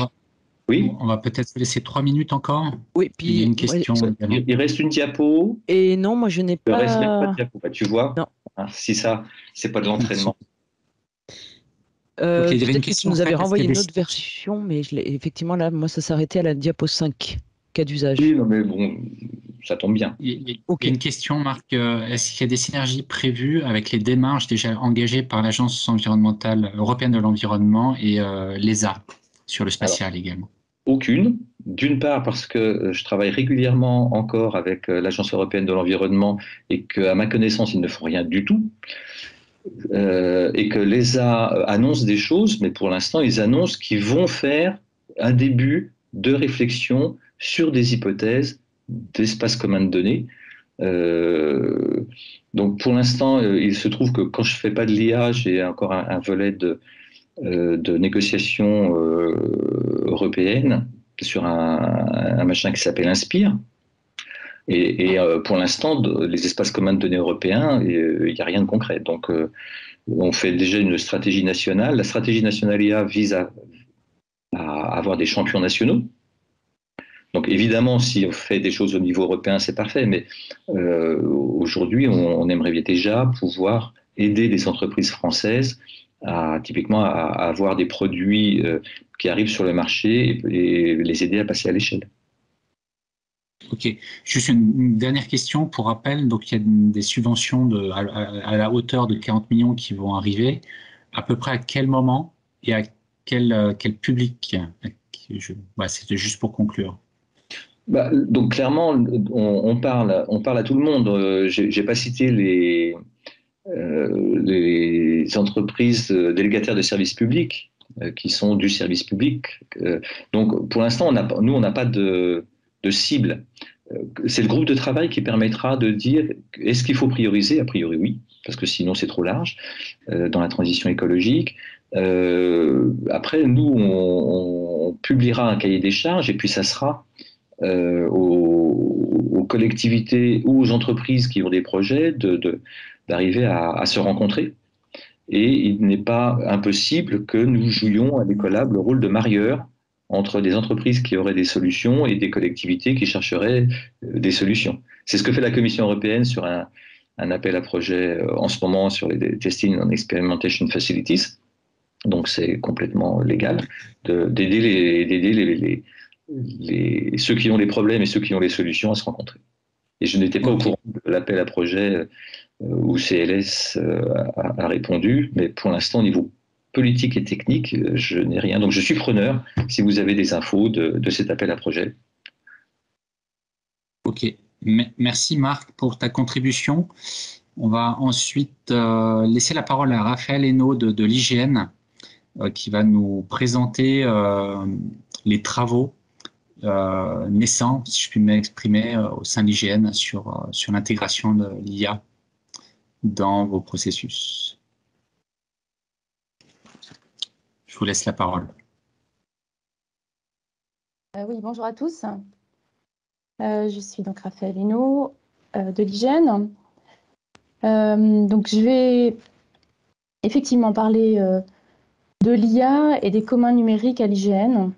Oui. On va peut-être se laisser 3 minutes encore. Oui, puis il y a une question. Il reste une diapo. Et non, moi je n'ai pas. Il reste même pas de diapo. Bah, tu vois, non. Si ça, c'est pas de l'entraînement. Okay, peut-être que tu nous avais renvoyé une autre version, mais effectivement là, moi ça s'arrêtait à la diapo 5, cas d'usage. Oui, non, mais bon, ça tombe bien. Il y a une question, Marc. Est-ce qu'il y a des synergies prévues avec les démarches déjà engagées par l'Agence environnementale européenne de l'environnement et l'ESA sur le spatial également? Aucune. D'une part parce que je travaille régulièrement encore avec l'Agence européenne de l'environnement et qu'à ma connaissance, ils ne font rien du tout. Et que l'ESA annonce des choses, mais pour l'instant, ils annoncent qu'ils vont faire un début de réflexion sur des hypothèses d'espace commun de données. Donc pour l'instant, il se trouve que quand je ne fais pas de l'IA, j'ai encore un volet de négociation européenne sur un machin qui s'appelle Inspire. Et pour l'instant, les espaces communs de données européens, il n'y a rien de concret. Donc, on fait déjà une stratégie nationale. La stratégie nationale IA vise à avoir des champions nationaux. Donc, évidemment, si on fait des choses au niveau européen, c'est parfait. Mais aujourd'hui, on aimerait déjà pouvoir aider les entreprises françaises typiquement à avoir des produits qui arrivent sur le marché et les aider à passer à l'échelle. Ok, juste une dernière question pour rappel. Donc il y a des subventions à la hauteur de 40 millions qui vont arriver. À peu près à quel moment et à quel public? C'était juste pour conclure. Donc clairement, on parle à tout le monde. J'ai pas cité les entreprises délégataires de services publics qui sont du service public. Donc pour l'instant, nous on n'a pas de cible. C'est le groupe de travail qui permettra de dire est-ce qu'il faut prioriser? A priori oui, parce que sinon c'est trop large dans la transition écologique. Après, nous, on publiera un cahier des charges et puis ça sera aux collectivités ou aux entreprises qui ont des projets d'arriver à se rencontrer. Et il n'est pas impossible que nous jouions à l'Ecolab le rôle de marieur entre des entreprises qui auraient des solutions et des collectivités qui chercheraient des solutions. C'est ce que fait la Commission européenne sur un appel à projet en ce moment sur les Testing and Experimentation Facilities. Donc c'est complètement légal d'aider ceux qui ont les problèmes et ceux qui ont les solutions à se rencontrer. Et je n'étais pas au courant de l'appel à projet où CLS a répondu, mais pour l'instant, au niveau politique et technique, je n'ai rien. Donc je suis preneur si vous avez des infos de cet appel à projet. Ok, merci Marc pour ta contribution. On va ensuite laisser la parole à Raphaël Hainaut de l'IGN qui va nous présenter les travaux naissants, si je puis m'exprimer, au sein de l'IGN sur l'intégration de l'IA dans vos processus. Je vous laisse la parole. Oui, bonjour à tous. Je suis donc Raphaël Hainaut de l'IGN. Donc je vais effectivement parler de l'IA et des communs numériques à l'IGN.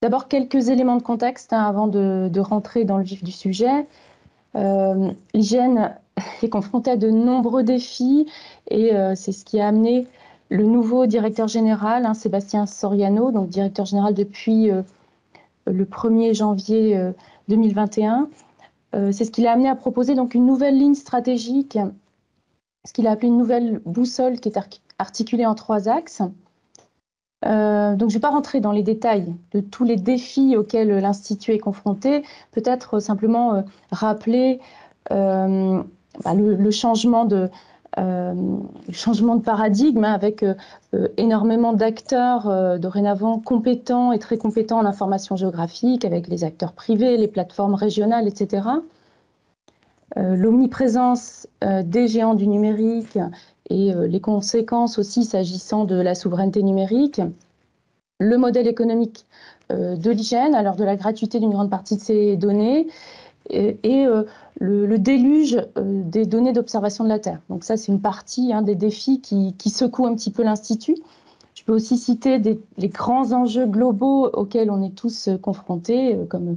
D'abord, quelques éléments de contexte avant de rentrer dans le vif du sujet. L'IGN est confronté à de nombreux défis et c'est ce qui a amené le nouveau directeur général, Sébastien Soriano, donc directeur général depuis le 1er janvier 2021. C'est ce qui l'a amené à proposer donc une nouvelle ligne stratégique, ce qu'il a appelé une nouvelle boussole qui est articulée en 3 axes. Donc je ne vais pas rentrer dans les détails de tous les défis auxquels l'Institut est confronté, peut-être simplement rappeler le changement de paradigme, hein, avec énormément d'acteurs dorénavant compétents et très compétents en information géographique, avec les acteurs privés, les plateformes régionales, etc. L'omniprésence des géants du numérique et les conséquences aussi s'agissant de la souveraineté numérique, le modèle économique de l'IGN, alors de la gratuité d'une grande partie de ces données, et le déluge des données d'observation de la Terre. Donc ça, c'est une partie, hein, des défis qui secouent un petit peu l'Institut. Je peux aussi citer les grands enjeux globaux auxquels on est tous confrontés, comme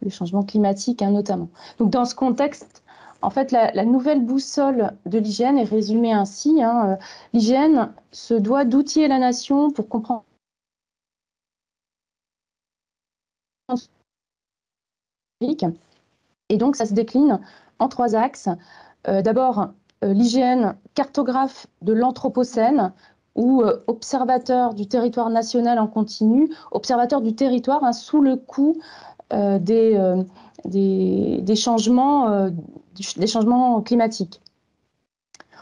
le changement climatique, hein, notamment. Donc dans ce contexte, en fait, la nouvelle boussole de l'IGN est résumée ainsi, hein, l'IGN se doit d'outiller la nation pour comprendre et donc ça se décline en 3 axes. D'abord, l'IGN cartographe de l'Anthropocène ou observateur du territoire national en continu, observateur du territoire, hein, sous le coup des changements climatiques.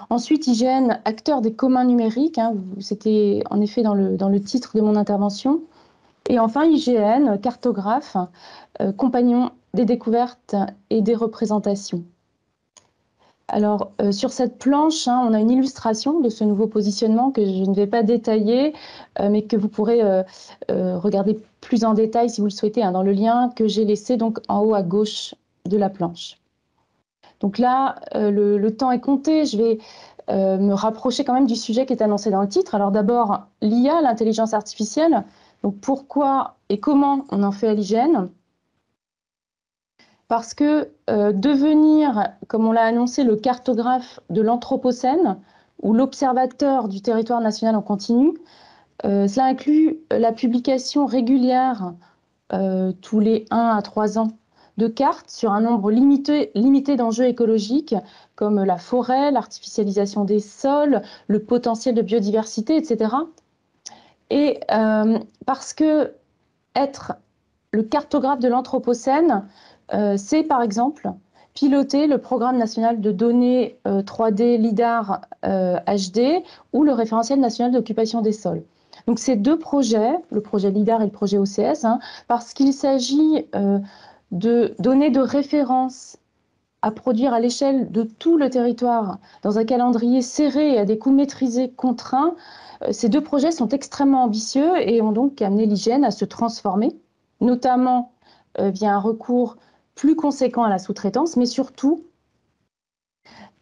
Ensuite, IGN, acteur des communs numériques, hein, c'était en effet dans le titre de mon intervention. Et enfin, IGN, cartographe, compagnon des découvertes et des représentations. Alors, sur cette planche, hein, on a une illustration de ce nouveau positionnement que je ne vais pas détailler, mais que vous pourrez regarder plus en détail si vous le souhaitez, hein, dans le lien que j'ai laissé donc en haut à gauche de la planche. Donc là, le temps est compté. Je vais me rapprocher quand même du sujet qui est annoncé dans le titre. Alors d'abord, l'IA, l'intelligence artificielle. Donc pourquoi et comment on en fait à l'IGN? Parce que devenir, comme on l'a annoncé, le cartographe de l'Anthropocène ou l'observateur du territoire national en continu, cela inclut la publication régulière tous les 1 à 3 ans de cartes sur un nombre limité d'enjeux écologiques comme la forêt, l'artificialisation des sols, le potentiel de biodiversité, etc. Et parce que être le cartographe de l'Anthropocène, c'est par exemple piloter le programme national de données 3D LIDAR HD ou le référentiel national d'occupation des sols. Donc ces 2 projets, le projet LIDAR et le projet OCS, hein, parce qu'il s'agit de données de référence à produire à l'échelle de tout le territoire dans un calendrier serré et à des coûts maîtrisés contraints, ces 2 projets sont extrêmement ambitieux et ont donc amené l'IGN à se transformer, notamment via un recours plus conséquent à la sous-traitance, mais surtout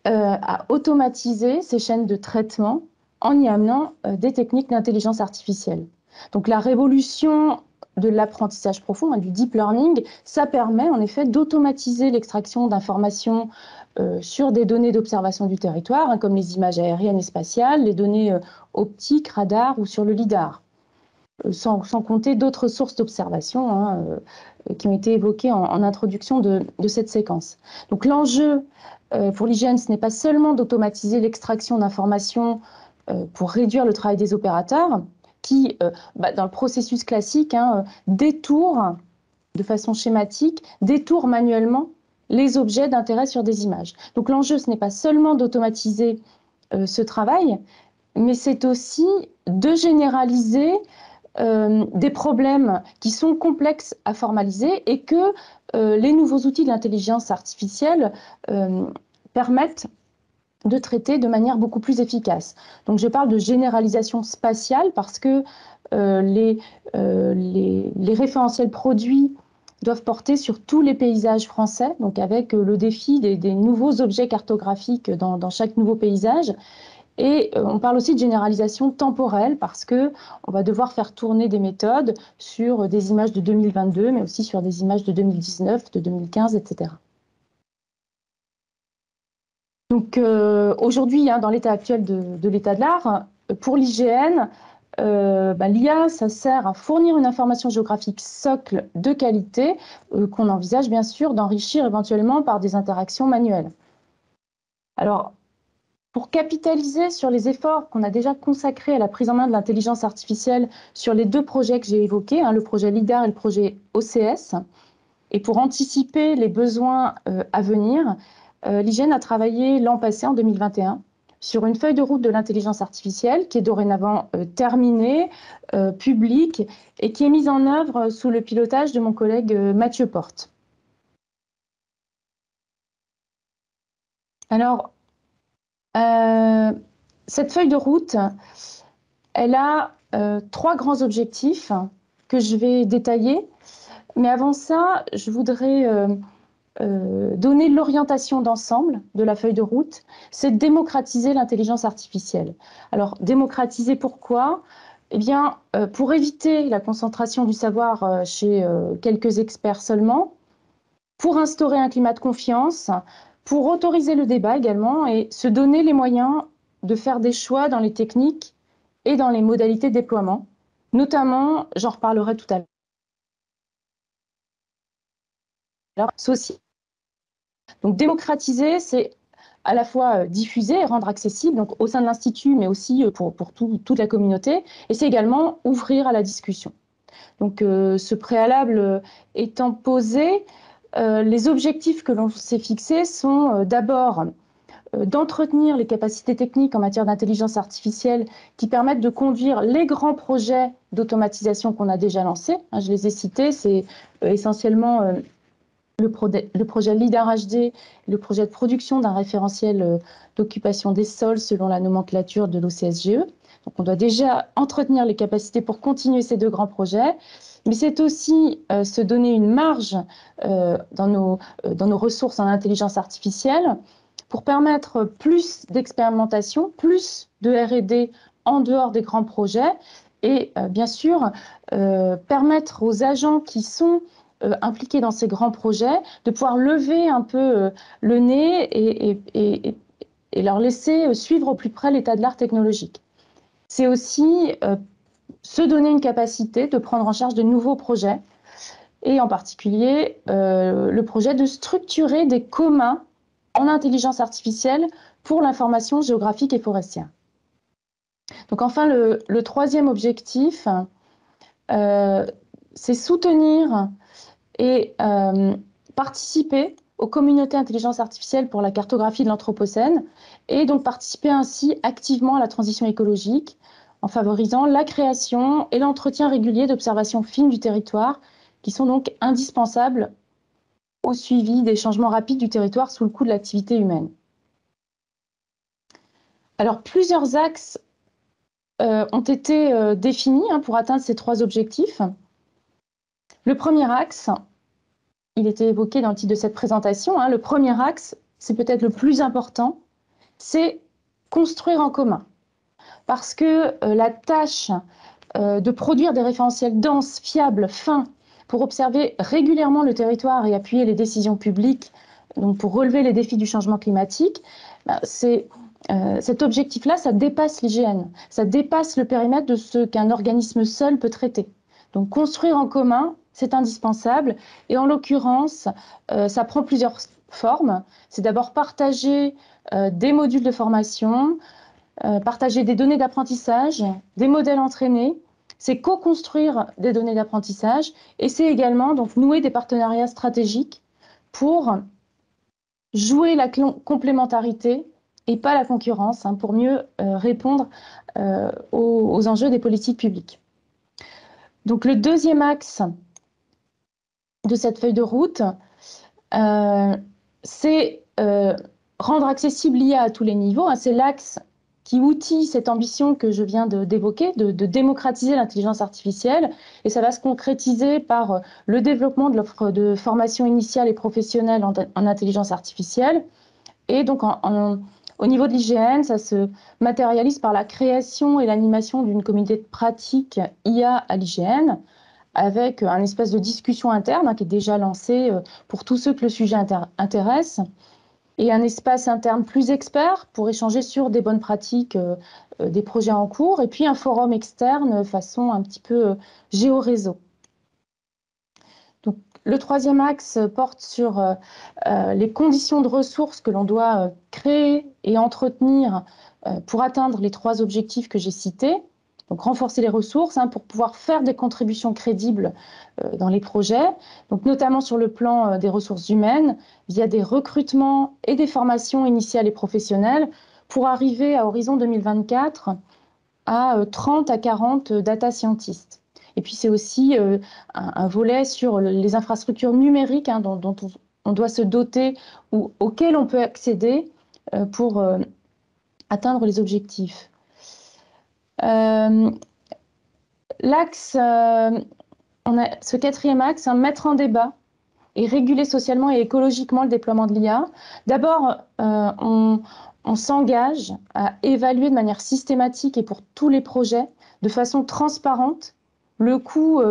à automatiser ces chaînes de traitement en y amenant des techniques d'intelligence artificielle. Donc la révolution de l'apprentissage profond, hein, du deep learning, ça permet en effet d'automatiser l'extraction d'informations sur des données d'observation du territoire, hein, comme les images aériennes et spatiales, les données optiques, radar ou sur le LIDAR, sans compter d'autres sources d'observation, hein, qui ont été évoquées en introduction de cette séquence. Donc l'enjeu pour l'IGN, ce n'est pas seulement d'automatiser l'extraction d'informations pour réduire le travail des opérateurs, qui, dans le processus classique, hein, détourne de façon schématique, détourne manuellement les objets d'intérêt sur des images. Donc l'enjeu, ce n'est pas seulement d'automatiser ce travail, mais c'est aussi de généraliser des problèmes qui sont complexes à formaliser et que les nouveaux outils de l'intelligence artificielle permettent de traiter de manière beaucoup plus efficace. Donc je parle de généralisation spatiale parce que les référentiels produits doivent porter sur tous les paysages français, donc avec le défi des nouveaux objets cartographiques dans chaque nouveau paysage. Et on parle aussi de généralisation temporelle parce qu'on va devoir faire tourner des méthodes sur des images de 2022, mais aussi sur des images de 2019, de 2015, etc. Donc aujourd'hui, hein, dans l'état actuel de l'état de l'art, pour l'IGN, l'IA, ça sert à fournir une information géographique socle de qualité qu'on envisage bien sûr d'enrichir éventuellement par des interactions manuelles. Alors, pour capitaliser sur les efforts qu'on a déjà consacrés à la prise en main de l'intelligence artificielle sur les 2 projets que j'ai évoqués, le projet LIDAR et le projet OCS, et pour anticiper les besoins à venir, l'IGN a travaillé l'an passé, en 2021, sur une feuille de route de l'intelligence artificielle qui est dorénavant terminée, publique, et qui est mise en œuvre sous le pilotage de mon collègue Mathieu Porte. Alors, cette feuille de route, elle a 3 grands objectifs que je vais détailler. Mais avant ça, je voudrais donner l'orientation d'ensemble de la feuille de route, c'est démocratiser l'intelligence artificielle. Alors, démocratiser pourquoi? Eh bien, pour éviter la concentration du savoir chez quelques experts seulement, pour instaurer un climat de confiance, pour autoriser le débat également et se donner les moyens de faire des choix dans les techniques et dans les modalités de déploiement. Notamment, j'en reparlerai tout à l'heure, social. Donc démocratiser, c'est à la fois diffuser et rendre accessible, donc au sein de l'Institut, mais aussi pour toute la communauté, et c'est également ouvrir à la discussion. Donc ce préalable étant posé, les objectifs que l'on s'est fixés sont d'abord d'entretenir les capacités techniques en matière d'intelligence artificielle qui permettent de conduire les grands projets d'automatisation qu'on a déjà lancés. Je les ai cités, c'est essentiellement le projet LIDAR HD, le projet de production d'un référentiel d'occupation des sols selon la nomenclature de l'OCSGE. Donc on doit déjà entretenir les capacités pour continuer ces 2 grands projets, mais c'est aussi se donner une marge dans nos ressources en intelligence artificielle pour permettre plus d'expérimentation, plus de R&D en dehors des grands projets et bien sûr permettre aux agents qui sont impliqués dans ces grands projets, de pouvoir lever un peu le nez et leur laisser suivre au plus près l'état de l'art technologique. C'est aussi se donner une capacité de prendre en charge de nouveaux projets, et en particulier le projet de structurer des communs en intelligence artificielle pour l'information géographique et forestière. Donc enfin, le 3e objectif, c'est soutenir et participer aux communautés intelligence artificielle pour la cartographie de l'Anthropocène et donc participer ainsi activement à la transition écologique en favorisant la création et l'entretien régulier d'observations fines du territoire qui sont donc indispensables au suivi des changements rapides du territoire sous le coup de l'activité humaine. Alors plusieurs axes ont été définis pour atteindre ces 3 objectifs. Le premier axe, il était évoqué dans le titre de cette présentation, le premier axe, c'est peut-être le plus important, c'est construire en commun. Parce que la tâche de produire des référentiels denses, fiables, fins, pour observer régulièrement le territoire et appuyer les décisions publiques, donc pour relever les défis du changement climatique, cet objectif-là, ça dépasse l'IGN, ça dépasse le périmètre de ce qu'un organisme seul peut traiter. Donc construire en commun, c'est indispensable, et en l'occurrence, ça prend plusieurs formes. C'est d'abord partager des modules de formation, partager des données d'apprentissage, des modèles entraînés, c'est co-construire des données d'apprentissage, et c'est également donc nouer des partenariats stratégiques pour jouer la complémentarité et pas la concurrence, pour mieux répondre aux enjeux des politiques publiques. Donc le deuxième axe de cette feuille de route, c'est rendre accessible l'IA à tous les niveaux. C'est l'axe qui outille cette ambition que je viens d'évoquer, de démocratiser l'intelligence artificielle. Et ça va se concrétiser par le développement de l'offre de formation initiale et professionnelle en intelligence artificielle. Et donc au niveau de l'IGN, ça se matérialise par la création et l'animation d'une communauté de pratique IA à l'IGN, avec un espace de discussion interne qui est déjà lancé pour tous ceux que le sujet intéresse. et un espace interne plus expert pour échanger sur des bonnes pratiques des projets en cours, et puis un forum externe façon un petit peu géoréseau. Donc, le troisième axe porte sur les conditions de ressources que l'on doit créer et entretenir pour atteindre les 3 objectifs que j'ai cités. Donc, renforcer les ressources pour pouvoir faire des contributions crédibles dans les projets, donc notamment sur le plan des ressources humaines, via des recrutements et des formations initiales et professionnelles, pour arriver à horizon 2024 à 30 à 40 data scientists. Et puis c'est aussi un volet sur les infrastructures numériques dont on doit se doter ou auxquelles on peut accéder pour atteindre les objectifs. L'axe, on a ce 4e axe, mettre en débat et réguler socialement et écologiquement le déploiement de l'IA. D'abord, on s'engage à évaluer de manière systématique et pour tous les projets, de façon transparente, le coût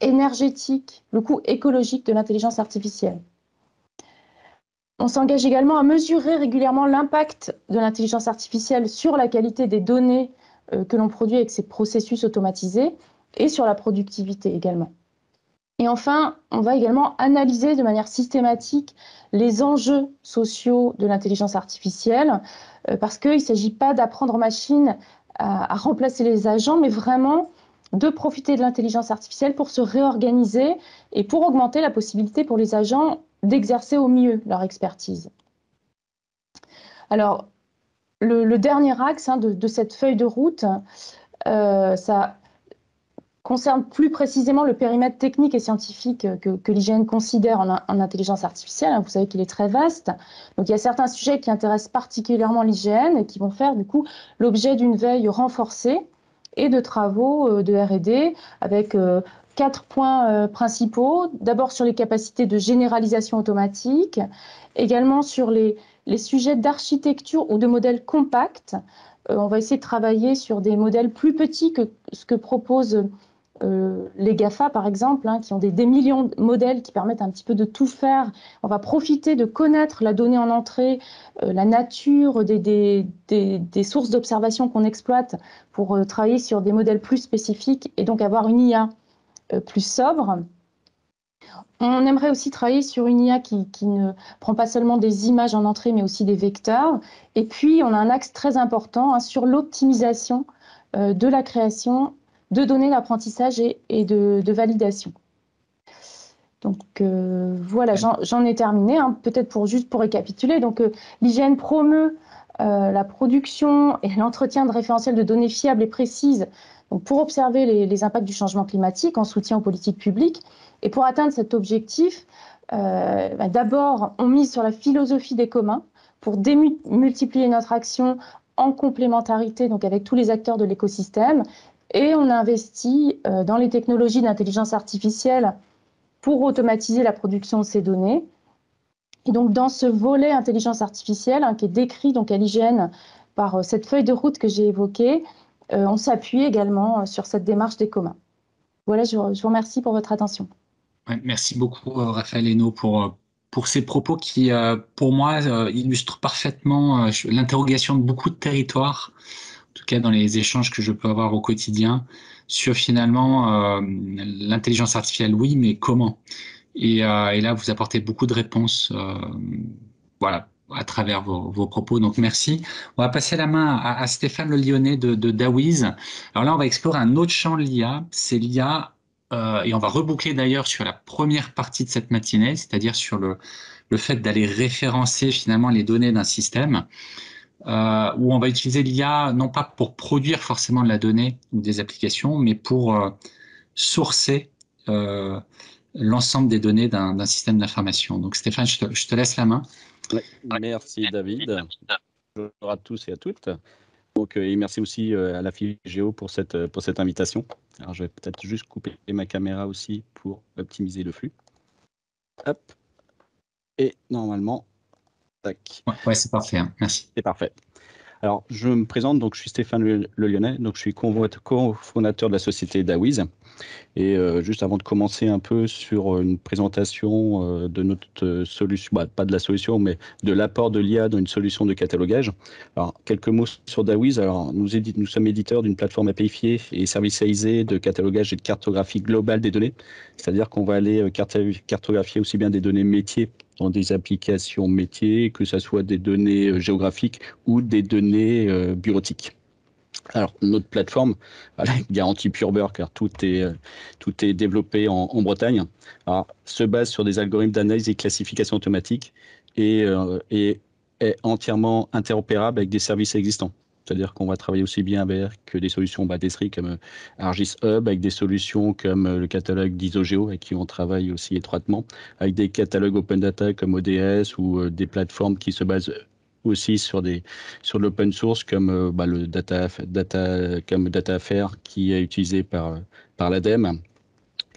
énergétique, le coût écologique de l'intelligence artificielle. On s'engage également à mesurer régulièrement l'impact de l'intelligence artificielle sur la qualité des données que l'on produit avec ces processus automatisés et sur la productivité également. Et enfin, on va également analyser de manière systématique les enjeux sociaux de l'intelligence artificielle, parce qu'il ne s'agit pas d'apprendre aux machines à remplacer les agents, mais vraiment de profiter de l'intelligence artificielle pour se réorganiser et pour augmenter la possibilité pour les agents d'exercer au mieux leur expertise. Alors, le dernier axe de cette feuille de route, ça concerne plus précisément le périmètre technique et scientifique que l'IGN considère en intelligence artificielle. Vous savez qu'il est très vaste. Donc il y a certains sujets qui intéressent particulièrement l'IGN et qui vont faire du coup l'objet d'une veille renforcée et de travaux de R&D avec 4 points principaux. D'abord sur les capacités de généralisation automatique, également sur les sujets d'architecture ou de modèles compacts. On va essayer de travailler sur des modèles plus petits que ce que proposent les GAFA, par exemple, qui ont des millions de modèles qui permettent un petit peu de tout faire. On va profiter de connaître la donnée en entrée, la nature des sources d'observation qu'on exploite pour travailler sur des modèles plus spécifiques et donc avoir une IA plus sobre. On aimerait aussi travailler sur une IA qui ne prend pas seulement des images en entrée, mais aussi des vecteurs. Et puis, on a un axe très important sur l'optimisation de la création de données d'apprentissage et de validation. Donc voilà, j'en ai terminé. Peut-être juste pour récapituler. Donc l'IGN promeut la production et l'entretien de référentiels de données fiables et précises donc, pour observer les impacts du changement climatique en soutien aux politiques publiques. Et pour atteindre cet objectif, d'abord, on mise sur la philosophie des communs pour démultiplier notre action en complémentarité donc avec tous les acteurs de l'écosystème. Et on investit dans les technologies d'intelligence artificielle pour automatiser la production de ces données. Et donc, dans ce volet intelligence artificielle qui est décrit donc, à l'IGN par cette feuille de route que j'ai évoquée, on s'appuie également sur cette démarche des communs. Voilà, je vous remercie pour votre attention. Ouais, merci beaucoup, Raphaël Hainaut, pour ces propos qui, pour moi, illustrent parfaitement l'interrogation de beaucoup de territoires, en tout cas dans les échanges que je peux avoir au quotidien, sur finalement l'intelligence artificielle, oui, mais comment? Et là, vous apportez beaucoup de réponses, voilà, à travers vos propos. Donc, merci. On va passer la main à Stéphane Le Lyonnais de Dawiz. Alors là, on va explorer un autre champ de l'IA, c'est l'IA, et on va reboucler d'ailleurs sur la première partie de cette matinée, c'est-à-dire sur le fait d'aller référencer finalement les données d'un système, où on va utiliser l'IA non pas pour produire forcément de la donnée ou des applications, mais pour sourcer l'ensemble des données d'un système d'information. Donc Stéphane, je te laisse la main. Ouais, merci David. Bonjour à tous et à toutes. Donc, et merci aussi à la FIGEO pour cette invitation. Alors, je vais peut-être juste couper ma caméra aussi pour optimiser le flux. Hop. Et normalement, tac. Ouais, c'est parfait. Merci. C'est parfait. Alors, je me présente, donc je suis Stéphane Le Lyonnais, donc je suis cofondateur de la société Dawiz. Et juste avant de commencer un peu sur une présentation de notre solution, pas de la solution, mais de l'apport de l'IA dans une solution de catalogage. Alors, quelques mots sur Dawiz. Alors, nous sommes éditeurs d'une plateforme APIfiée et servicialisée de catalogage et de cartographie globale des données. C'est-à-dire qu'on va aller cartographier aussi bien des données métiers dans des applications métiers, que ce soit des données géographiques ou des données bureautiques. Alors, notre plateforme, voilà, garantie pure beurre, car tout est développé en Bretagne, alors, se base sur des algorithmes d'analyse et classification automatique et est entièrement interopérable avec des services existants. C'est-à-dire qu'on va travailler aussi bien avec des solutions d'Esri comme Argis Hub, avec des solutions comme le catalogue d'Isogeo, avec qui on travaille aussi étroitement, avec des catalogues open data comme ODS ou des plateformes qui se basent aussi sur l'open source comme le DataFair qui est utilisé par l'ADEME.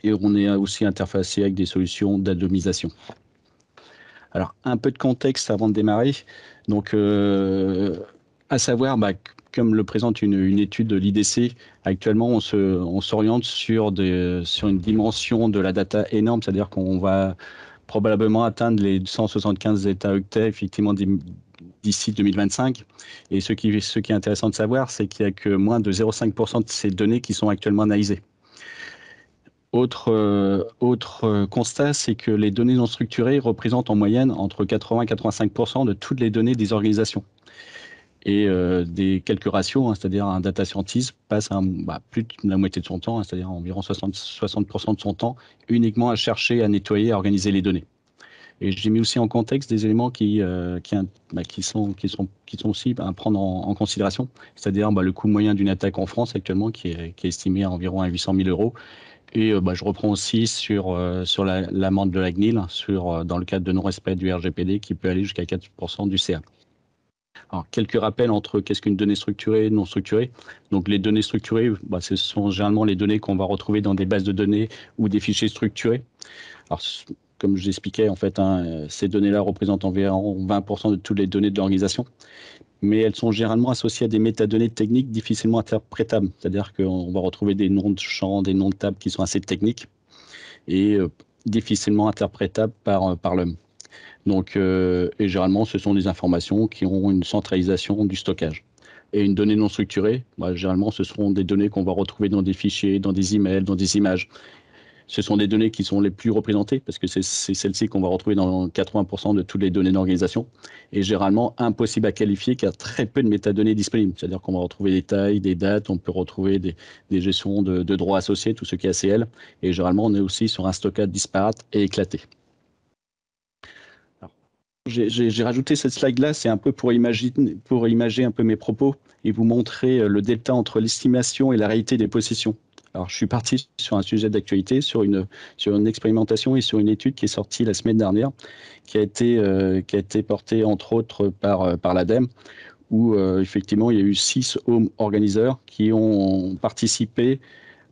Et on est aussi interfacé avec des solutions d'atomisation. Alors, un peu de contexte avant de démarrer. Donc, à savoir, comme le présente une étude de l'IDC, actuellement, on s'oriente sur une dimension de la data énorme, c'est-à-dire qu'on va probablement atteindre les 175 États-octets, effectivement, d'ici 2025. Et ce qui est intéressant de savoir, c'est qu'il n'y a que moins de 0,5% de ces données qui sont actuellement analysées. Autre constat, c'est que les données non structurées représentent en moyenne entre 80 et 85% de toutes les données des organisations. Et des quelques ratios, c'est-à-dire un data scientist passe plus de la moitié de son temps, c'est-à-dire environ 60% de son temps, uniquement à chercher, à nettoyer, à organiser les données. Et j'ai mis aussi en contexte des éléments qui sont aussi à prendre en considération, c'est-à-dire le coût moyen d'une attaque en France actuellement qui est estimé à environ 800 000 €. Et je reprends aussi sur l'amende de la CNIL dans le cadre de non-respect du RGPD qui peut aller jusqu'à 4% du CA. Alors, quelques rappels entre qu'est-ce qu'une donnée structurée et non structurée. Donc, les données structurées, ce sont généralement les données qu'on va retrouver dans des bases de données ou des fichiers structurés. Alors, comme je l'expliquais, en fait, ces données-là représentent environ 20% de toutes les données de l'organisation, mais elles sont généralement associées à des métadonnées techniques difficilement interprétables. C'est-à-dire qu'on va retrouver des noms de champs, des noms de tables qui sont assez techniques et difficilement interprétables par l'homme. Donc, et généralement, ce sont des informations qui ont une centralisation du stockage. Et une donnée non structurée, généralement, ce seront des données qu'on va retrouver dans des fichiers, dans des emails, dans des images. Ce sont des données qui sont les plus représentées parce que c'est celles-ci qu'on va retrouver dans 80% de toutes les données d'organisation et généralement impossible à qualifier car très peu de métadonnées disponibles. C'est-à-dire qu'on va retrouver des tailles, des dates, on peut retrouver des gestions de droits associés, tout ce qui est ACL. Et généralement, on est aussi sur un stockage disparate et éclaté. J'ai rajouté cette slide-là, c'est un peu pour imager un peu mes propos et vous montrer le delta entre l'estimation et la réalité des possessions. Alors, je suis parti sur un sujet d'actualité, sur une expérimentation et sur une étude qui est sortie la semaine dernière, qui a été portée entre autres par l'ADEME, où effectivement il y a eu 6 home organisers qui ont participé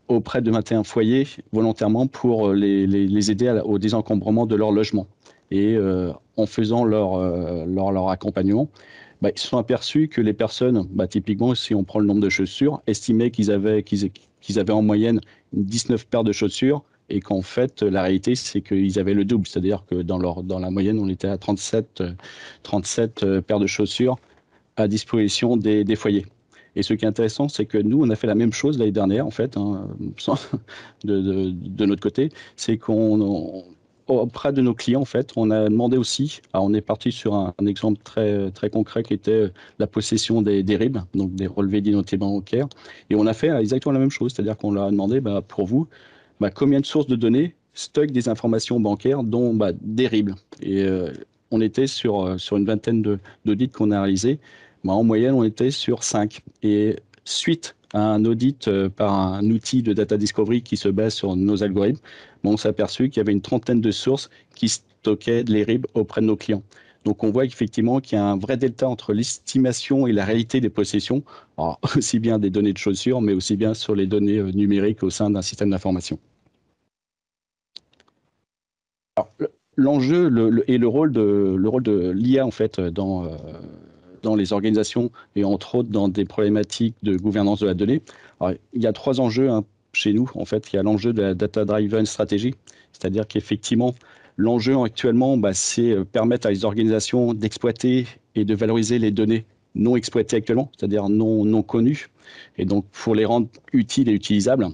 auprès de 21 foyers volontairement pour les aider au désencombrement de leur logement. Et en faisant leur accompagnement, ils se sont aperçus que les personnes, typiquement, si on prend le nombre de chaussures, estimaient qu'ils avaient en moyenne 19 paires de chaussures et qu'en fait, la réalité, c'est qu'ils avaient le double. C'est-à-dire que dans la moyenne, on était à 37 paires de chaussures à disposition des foyers. Et ce qui est intéressant, c'est que nous, on a fait la même chose l'année dernière, en fait, de notre côté. C'est auprès de nos clients, en fait, on a demandé aussi, on est parti sur un exemple très, très concret qui était la possession des RIB, donc des relevés d'identité bancaire. Et on a fait exactement la même chose, c'est-à-dire qu'on leur a demandé, pour vous, combien de sources de données stockent des informations bancaires, dont des RIB. Et on était sur une vingtaine d'audits qu'on a réalisés. En moyenne, on était sur 5. Et suite à un audit par un outil de data discovery qui se base sur nos algorithmes, on s'est aperçu qu'il y avait une trentaine de sources qui stockaient les RIB auprès de nos clients. Donc on voit effectivement qu'il y a un vrai delta entre l'estimation et la réalité des possessions, alors, aussi bien des données de chaussures, mais aussi bien sur les données numériques au sein d'un système d'information. L'enjeu et le rôle de l'IA en fait dans dans les organisations et entre autres dans des problématiques de gouvernance de la donnée. Alors, il y a 3 enjeux chez nous. En fait, il y a l'enjeu de la data-driven strategy, c'est-à-dire qu'effectivement, l'enjeu actuellement, c'est permettre à les organisations d'exploiter et de valoriser les données non exploitées actuellement, c'est-à-dire non connues, et donc pour les rendre utiles et utilisables.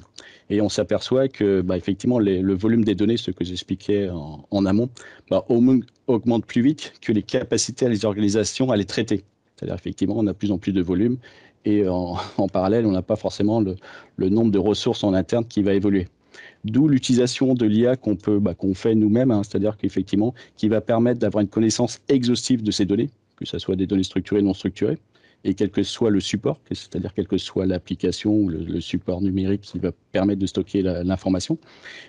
Et on s'aperçoit que effectivement, le volume des données, ce que j'expliquais en amont, augmente plus vite que les capacités des organisations à les traiter. C'est-à-dire effectivement, on a de plus en plus de volume et en parallèle, on n'a pas forcément le nombre de ressources en interne qui va évoluer. D'où l'utilisation de l'IA qu'on fait nous-mêmes, c'est-à-dire qu'effectivement, qui va permettre d'avoir une connaissance exhaustive de ces données, que ce soit des données structurées, non structurées, et quel que soit le support, c'est-à-dire quelle que soit l'application ou le support numérique qui va permettre de stocker l'information.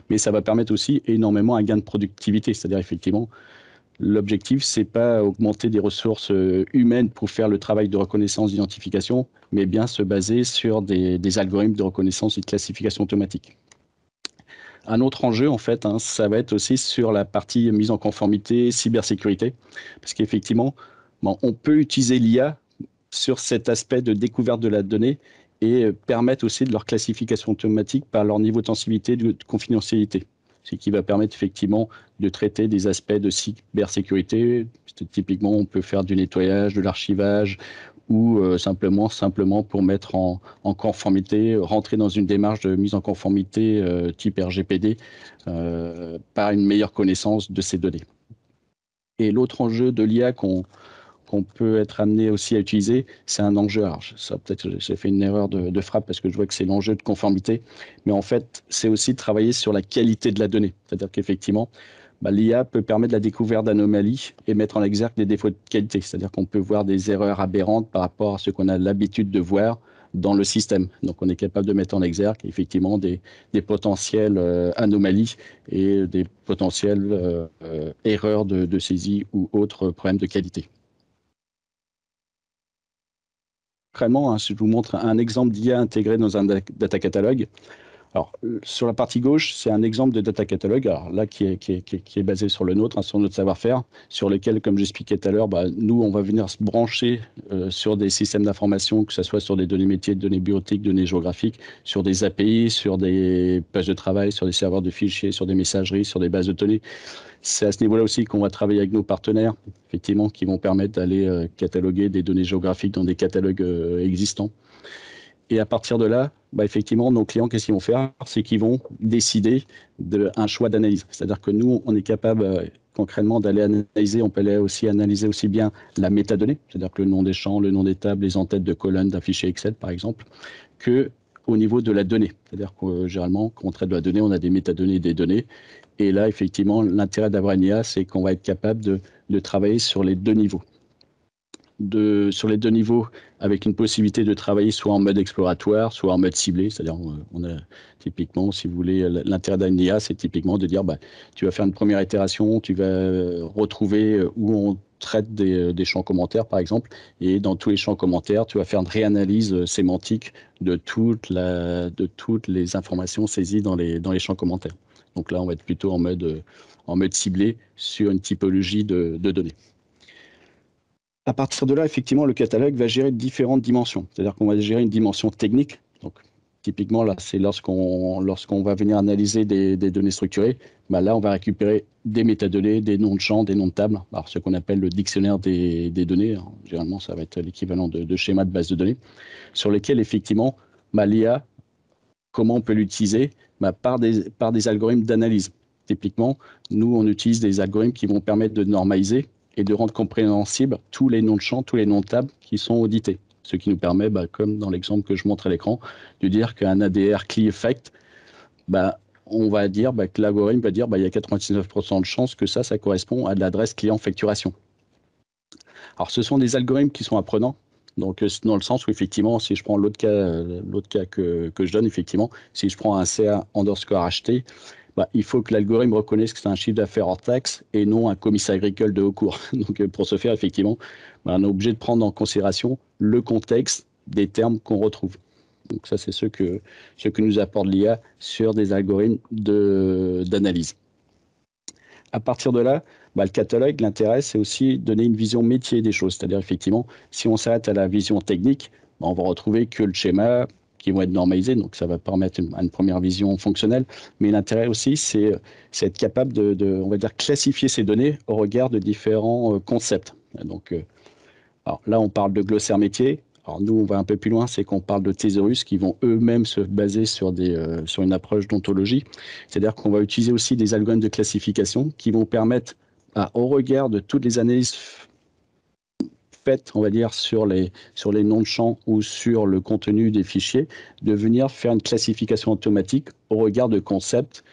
Mais ça va permettre aussi énormément un gain de productivité, c'est-à-dire effectivement, l'objectif, c'est pas augmenter des ressources humaines pour faire le travail de reconnaissance, d'identification, mais bien se baser sur des algorithmes de reconnaissance et de classification automatique. Un autre enjeu, en fait, ça va être aussi sur la partie mise en conformité, cybersécurité, parce qu'effectivement, on peut utiliser l'IA sur cet aspect de découverte de la donnée et permettre aussi de leur classification automatique par leur niveau de sensibilité, de confidentialité. Ce qui va permettre effectivement de traiter des aspects de cybersécurité. Typiquement, on peut faire du nettoyage, de l'archivage ou simplement pour mettre en conformité, rentrer dans une démarche de mise en conformité type RGPD par une meilleure connaissance de ces données. Et l'autre enjeu de l'IA qu'on peut être amené aussi à utiliser, c'est un enjeu. Alors, ça peut-être j'ai fait une erreur de frappe parce que je vois que c'est l'enjeu de conformité, mais en fait, c'est aussi de travailler sur la qualité de la donnée. C'est-à-dire qu'effectivement, l'IA peut permettre la découverte d'anomalies et mettre en exergue des défauts de qualité. C'est-à-dire qu'on peut voir des erreurs aberrantes par rapport à ce qu'on a l'habitude de voir dans le système. Donc, on est capable de mettre en exergue effectivement des potentielles anomalies et des potentielles erreurs de saisie ou autres problèmes de qualité. Concrètement, si je vous montre un exemple d'IA intégré dans un data catalogue. Alors, sur la partie gauche, c'est un exemple de data catalogue, alors là, qui est basé sur le nôtre, sur notre savoir-faire, sur lequel, comme j'expliquais tout à l'heure, nous, on va venir se brancher sur des systèmes d'information, que ce soit sur des données métiers, données biométriques, données géographiques, sur des API, sur des pages de travail, sur des serveurs de fichiers, sur des messageries, sur des bases de données. C'est à ce niveau-là aussi qu'on va travailler avec nos partenaires, effectivement, qui vont permettre d'aller cataloguer des données géographiques dans des catalogues existants. Et à partir de là, effectivement, nos clients, qu'est-ce qu'ils vont faire? C'est qu'ils vont décider d'un choix d'analyse. C'est-à-dire que nous, on est capable concrètement d'aller analyser, on peut aller aussi analyser aussi bien la métadonnée, c'est-à-dire que le nom des champs, le nom des tables, les en-têtes de colonnes d'un fichier Excel, par exemple, que au niveau de la donnée. C'est-à-dire que généralement, quand on traite de la donnée, on a des métadonnées et des données. Et là, effectivement, l'intérêt d'avoir une IA, c'est qu'on va être capable de travailler sur les deux niveaux. Sur les deux niveaux, avec une possibilité de travailler soit en mode exploratoire, soit en mode ciblé. C'est-à-dire, on a typiquement, si vous voulez, l'intérêt d'un IA, c'est typiquement de dire, tu vas faire une première itération, tu vas retrouver où on traite des champs commentaires, par exemple, et dans tous les champs commentaires, tu vas faire une réanalyse sémantique de toutes les informations saisies dans les champs commentaires. Donc là, on va être plutôt en mode ciblé sur une typologie de données. À partir de là, effectivement, le catalogue va gérer différentes dimensions. C'est-à-dire qu'on va gérer une dimension technique. Donc, typiquement, là, c'est lorsqu'on va venir analyser des données structurées, là, on va récupérer des métadonnées, des noms de champs, des noms de tables, alors ce qu'on appelle le dictionnaire des données. Alors, généralement, ça va être l'équivalent de schéma de base de données, sur lesquels, effectivement, l'IA, comment on peut l'utiliser? Par des algorithmes d'analyse. Typiquement, nous, on utilise des algorithmes qui vont permettre de normaliser et de rendre compréhensibles tous les noms de champs, tous les noms de tables qui sont audités. Ce qui nous permet, comme dans l'exemple que je montre à l'écran, de dire qu'un ADR Key Effect, on va dire que l'algorithme va dire il y a 99% de chances que ça correspond à de l'adresse client facturation. Alors, ce sont des algorithmes qui sont apprenants. Donc, dans le sens où, effectivement, si je prends l'autre cas que je donne, effectivement, si je prends un CA_HT, il faut que l'algorithme reconnaisse que c'est un chiffre d'affaires hors taxe et non un comice agricole de haut cours. Donc, pour ce faire, effectivement, on est obligé de prendre en considération le contexte des termes qu'on retrouve. Donc, ça, c'est ce que nous apporte l'IA sur des algorithmes d'analyse. À partir de là, le catalogue, l'intérêt, c'est aussi donner une vision métier des choses. C'est-à-dire, effectivement, si on s'arrête à la vision technique, on va retrouver que le schéma qui vont être normalisés, donc ça va permettre une première vision fonctionnelle. Mais l'intérêt aussi, c'est être capable on va dire, classifier ces données au regard de différents concepts. Donc, alors là, on parle de glossaire métier. Alors nous, on va un peu plus loin, c'est qu'on parle de thésaurus qui vont eux-mêmes se baser sur une approche d'ontologie. C'est-à-dire qu'on va utiliser aussi des algorithmes de classification qui vont permettre, au regard de toutes les analyses faites, on va dire, sur les noms de champs ou sur le contenu des fichiers, de venir faire une classification automatique au regard de concepts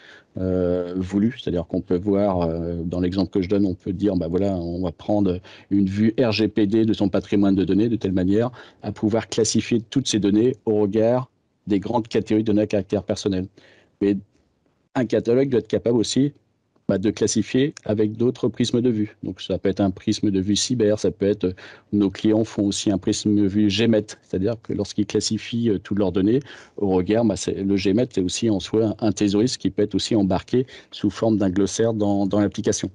voulu, c'est-à-dire qu'on peut voir, dans l'exemple que je donne, on peut dire, voilà, on va prendre une vue RGPD de son patrimoine de données de telle manière à pouvoir classifier toutes ces données au regard des grandes catégories de données à caractère personnel. Mais un catalogue doit être capable aussi de classifier avec d'autres prismes de vue. Donc ça peut être un prisme de vue cyber, ça peut être, nos clients font aussi un prisme de vue GMET, c'est-à-dire que lorsqu'ils classifient toutes leurs données, au regard, le GMET est aussi en soi un thésaurus qui peut être aussi embarqué sous forme d'un glossaire dans l'application.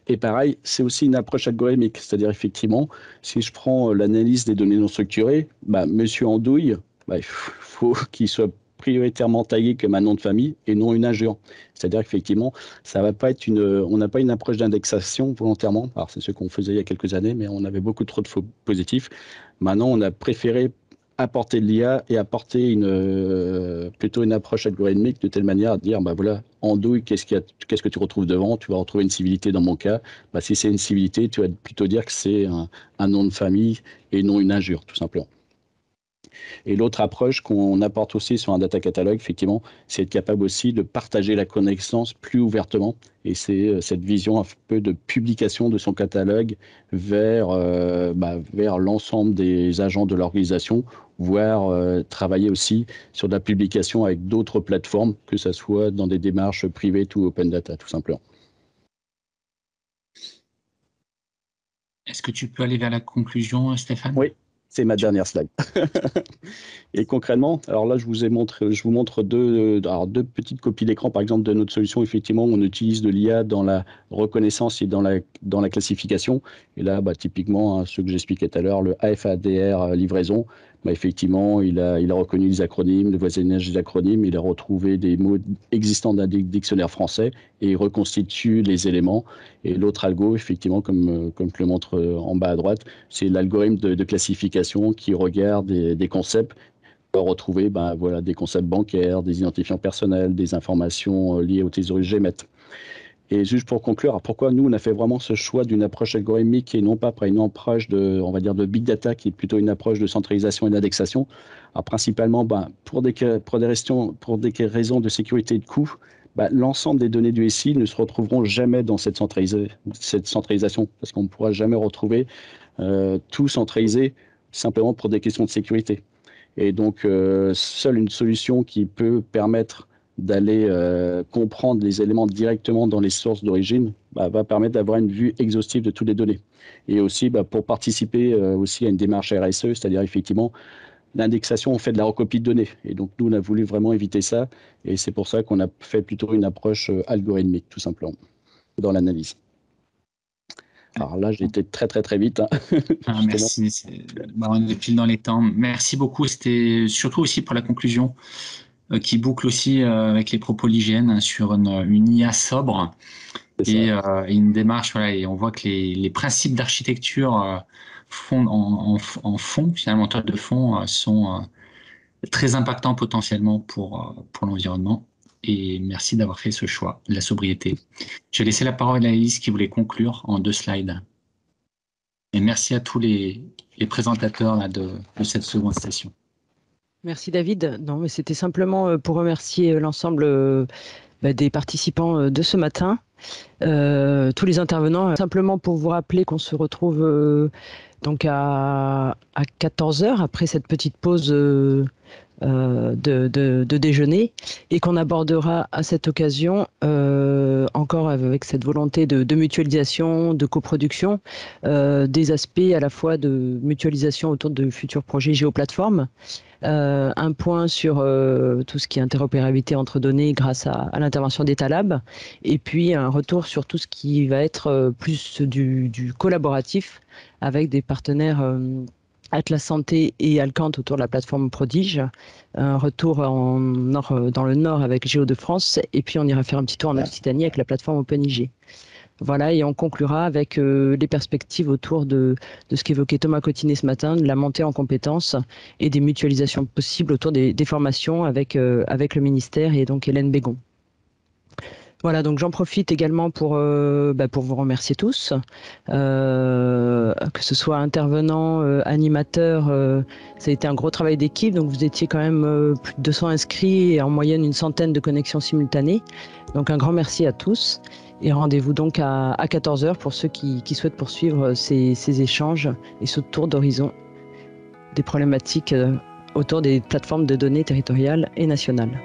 Et pareil, c'est aussi une approche algorithmique, c'est-à-dire effectivement, si je prends l'analyse des données non structurées, Monsieur Andouille, il faut qu'il soit prioritairement taillé comme un nom de famille et non une injure. C'est-à-dire qu'effectivement, ça va pas être on n'a pas une approche d'indexation volontairement. Alors c'est ce qu'on faisait il y a quelques années, mais on avait beaucoup trop de faux positifs. Maintenant, on a préféré apporter de l'IA et apporter plutôt une approche algorithmique de telle manière à dire, voilà, Andouille, qu'est-ce que tu retrouves devant? Tu vas retrouver une civilité dans mon cas. Si c'est une civilité, tu vas plutôt dire que c'est un nom de famille et non une injure, tout simplement. Et l'autre approche qu'on apporte aussi sur un data catalogue, effectivement, c'est être capable aussi de partager la connaissance plus ouvertement. Et c'est cette vision un peu de publication de son catalogue vers l'ensemble des agents de l'organisation, voire travailler aussi sur de la publication avec d'autres plateformes, que ce soit dans des démarches privées ou open data, tout simplement. Est-ce que tu peux aller vers la conclusion, Stéphane? Oui. C'est ma dernière slide. Et concrètement, alors là, je vous montre deux petites copies d'écran, par exemple, de notre solution. Effectivement, on utilise de l'IA dans la reconnaissance et dans la classification. Et là, typiquement, ce que j'expliquais tout à l'heure, le AFADR livraison, effectivement, il a reconnu les acronymes, le voisinage des acronymes, il a retrouvé des mots existants d'un dictionnaire français et il reconstitue les éléments. Et l'autre algo, effectivement, comme je le montre en bas à droite, c'est l'algorithme de classification qui regarde des concepts. On va retrouver des concepts bancaires, des identifiants personnels, des informations liées aux thésaurus GMET. Et juste pour conclure, pourquoi nous, on a fait vraiment ce choix d'une approche algorithmique et non pas par une approche de big data qui est plutôt une approche de centralisation et d'indexation. Alors principalement, pour des raisons de sécurité et de coût, l'ensemble des données du SI ne se retrouveront jamais dans cette centralisation parce qu'on ne pourra jamais retrouver tout centralisé simplement pour des questions de sécurité. Et donc, seule une solution qui peut permettre d'aller comprendre les éléments directement dans les sources d'origine va permettre d'avoir une vue exhaustive de toutes les données. Et aussi, pour participer aussi à une démarche RSE, c'est-à-dire effectivement, l'indexation, on fait de la recopie de données. Et donc, nous, on a voulu vraiment éviter ça. Et c'est pour ça qu'on a fait plutôt une approche algorithmique, tout simplement, dans l'analyse. Alors là, j'ai été très, très, très vite. Merci. On est pile dans les temps. Merci beaucoup. C'était surtout aussi pour la conclusion qui boucle aussi avec les propos de l'IGN sur une IA sobre et une démarche. Et on voit que les principes d'architecture en fond, finalement, en toile de fond, sont très impactants potentiellement pour l'environnement. Et merci d'avoir fait ce choix de la sobriété. Je vais laisser la parole à Alice qui voulait conclure en 2 slides. Et merci à tous les présentateurs là, de cette seconde session. Merci David. Non, mais c'était simplement pour remercier l'ensemble des participants de ce matin, tous les intervenants. Simplement pour vous rappeler qu'on se retrouve donc à 14h, après cette petite pause de déjeuner, et qu'on abordera à cette occasion, encore avec cette volonté de mutualisation, de coproduction, des aspects à la fois de mutualisation autour de futurs projets géoplateformes, un point sur tout ce qui est interopérabilité entre données grâce à l'intervention d'Etalab, et puis un retour sur tout ce qui va être plus du collaboratif avec des partenaires Atlas Santé et Alcant autour de la plateforme Prodige, un retour dans le nord avec Géo de France, et puis on ira faire un petit tour en Occitanie avec la plateforme OpenIG. Voilà, et on conclura avec les perspectives autour de ce qu'évoquait Thomas Cotinet ce matin, de la montée en compétences et des mutualisations possibles autour des formations avec le ministère et donc Hélène Bégon. Voilà, donc j'en profite également pour vous remercier tous, que ce soit intervenants, animateurs, ça a été un gros travail d'équipe, donc vous étiez quand même plus de 200 inscrits et en moyenne une centaine de connexions simultanées. Donc un grand merci à tous et rendez-vous donc à 14h pour ceux qui souhaitent poursuivre ces échanges et ce tour d'horizon des problématiques autour des plateformes de données territoriales et nationales.